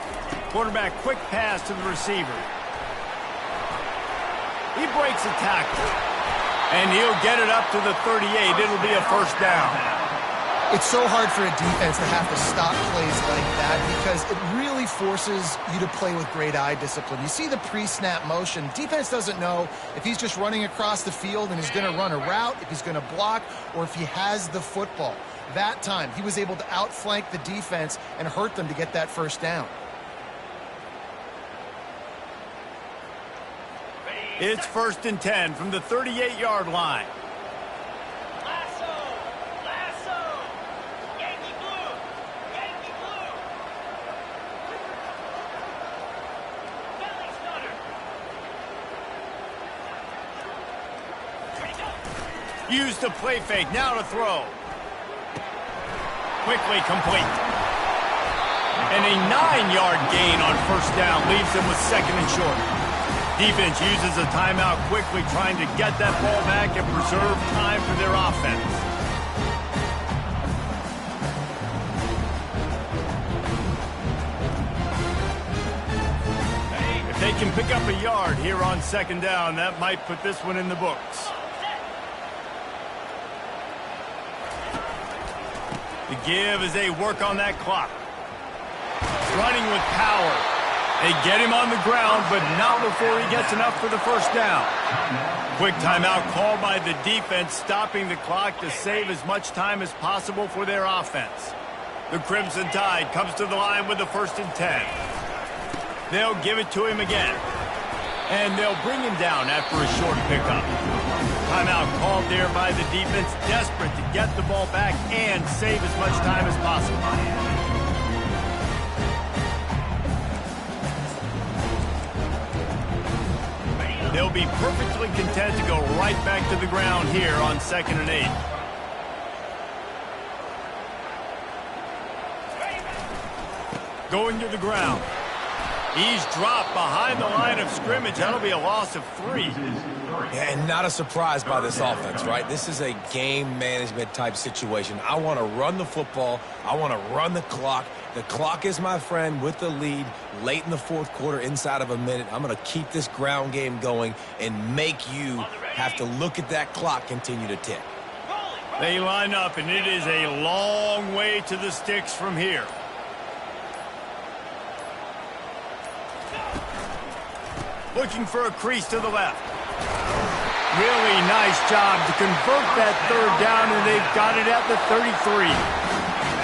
A: Quarterback quick pass to the receiver. He breaks a tackle. And he'll get it up to the 38. It'll be a first down.
C: It's so hard for a defense to have to stop plays like that because it really forces you to play with great eye discipline. You see the pre-snap motion. Defense doesn't know if he's just running across the field and he's going to run a route, if he's going to block, or if he has the football. That time, he was able to outflank the defense and hurt them to get that first down.
A: It's 1st and 10 from the 38-yard line. Use the play fake, now to throw. Quickly complete. And a 9-yard gain on first down leaves them with 2nd and short. Defense uses a timeout quickly, trying to get that ball back and preserve time for their offense. If they can pick up a yard here on 2nd down, that might put this one in the books. The give as they work on that clock. Running with power. They get him on the ground, but not before he gets enough for the first down. Quick timeout called by the defense, stopping the clock to save as much time as possible for their offense. The Crimson Tide comes to the line with the 1st and 10. They'll give it to him again. And they'll bring him down after a short pickup. Timeout called there by the defense, desperate to get the ball back and save as much time as possible. They'll be perfectly content to go right back to the ground here on 2nd and 8. Going to the ground. He's dropped behind the line of scrimmage. That'll be a loss of 3.
D: And not a surprise by this offense, right? This is a game management type situation. I want to run the football. I want to run the clock. The clock is my friend with the lead late in the 4th quarter, inside of a minute. I'm going to keep this ground game going and make you have to look at that clock continue to tick.
A: They line up, and it is a long way to the sticks from here. Looking for a crease to the left. Really nice job to convert that 3rd down, and they've got it at the 33.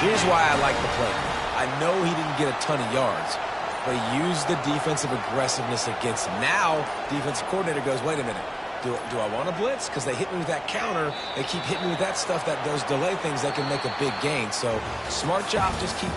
D: Here's why I like the play. I know he didn't get a ton of yards, but he used the defensive aggressiveness against him. Now, defensive coordinator goes, wait a minute. Do I want to blitz? Because they hit me with that counter. They keep hitting me with that stuff, those delay things that can make a big gain. So, smart job, just keeping the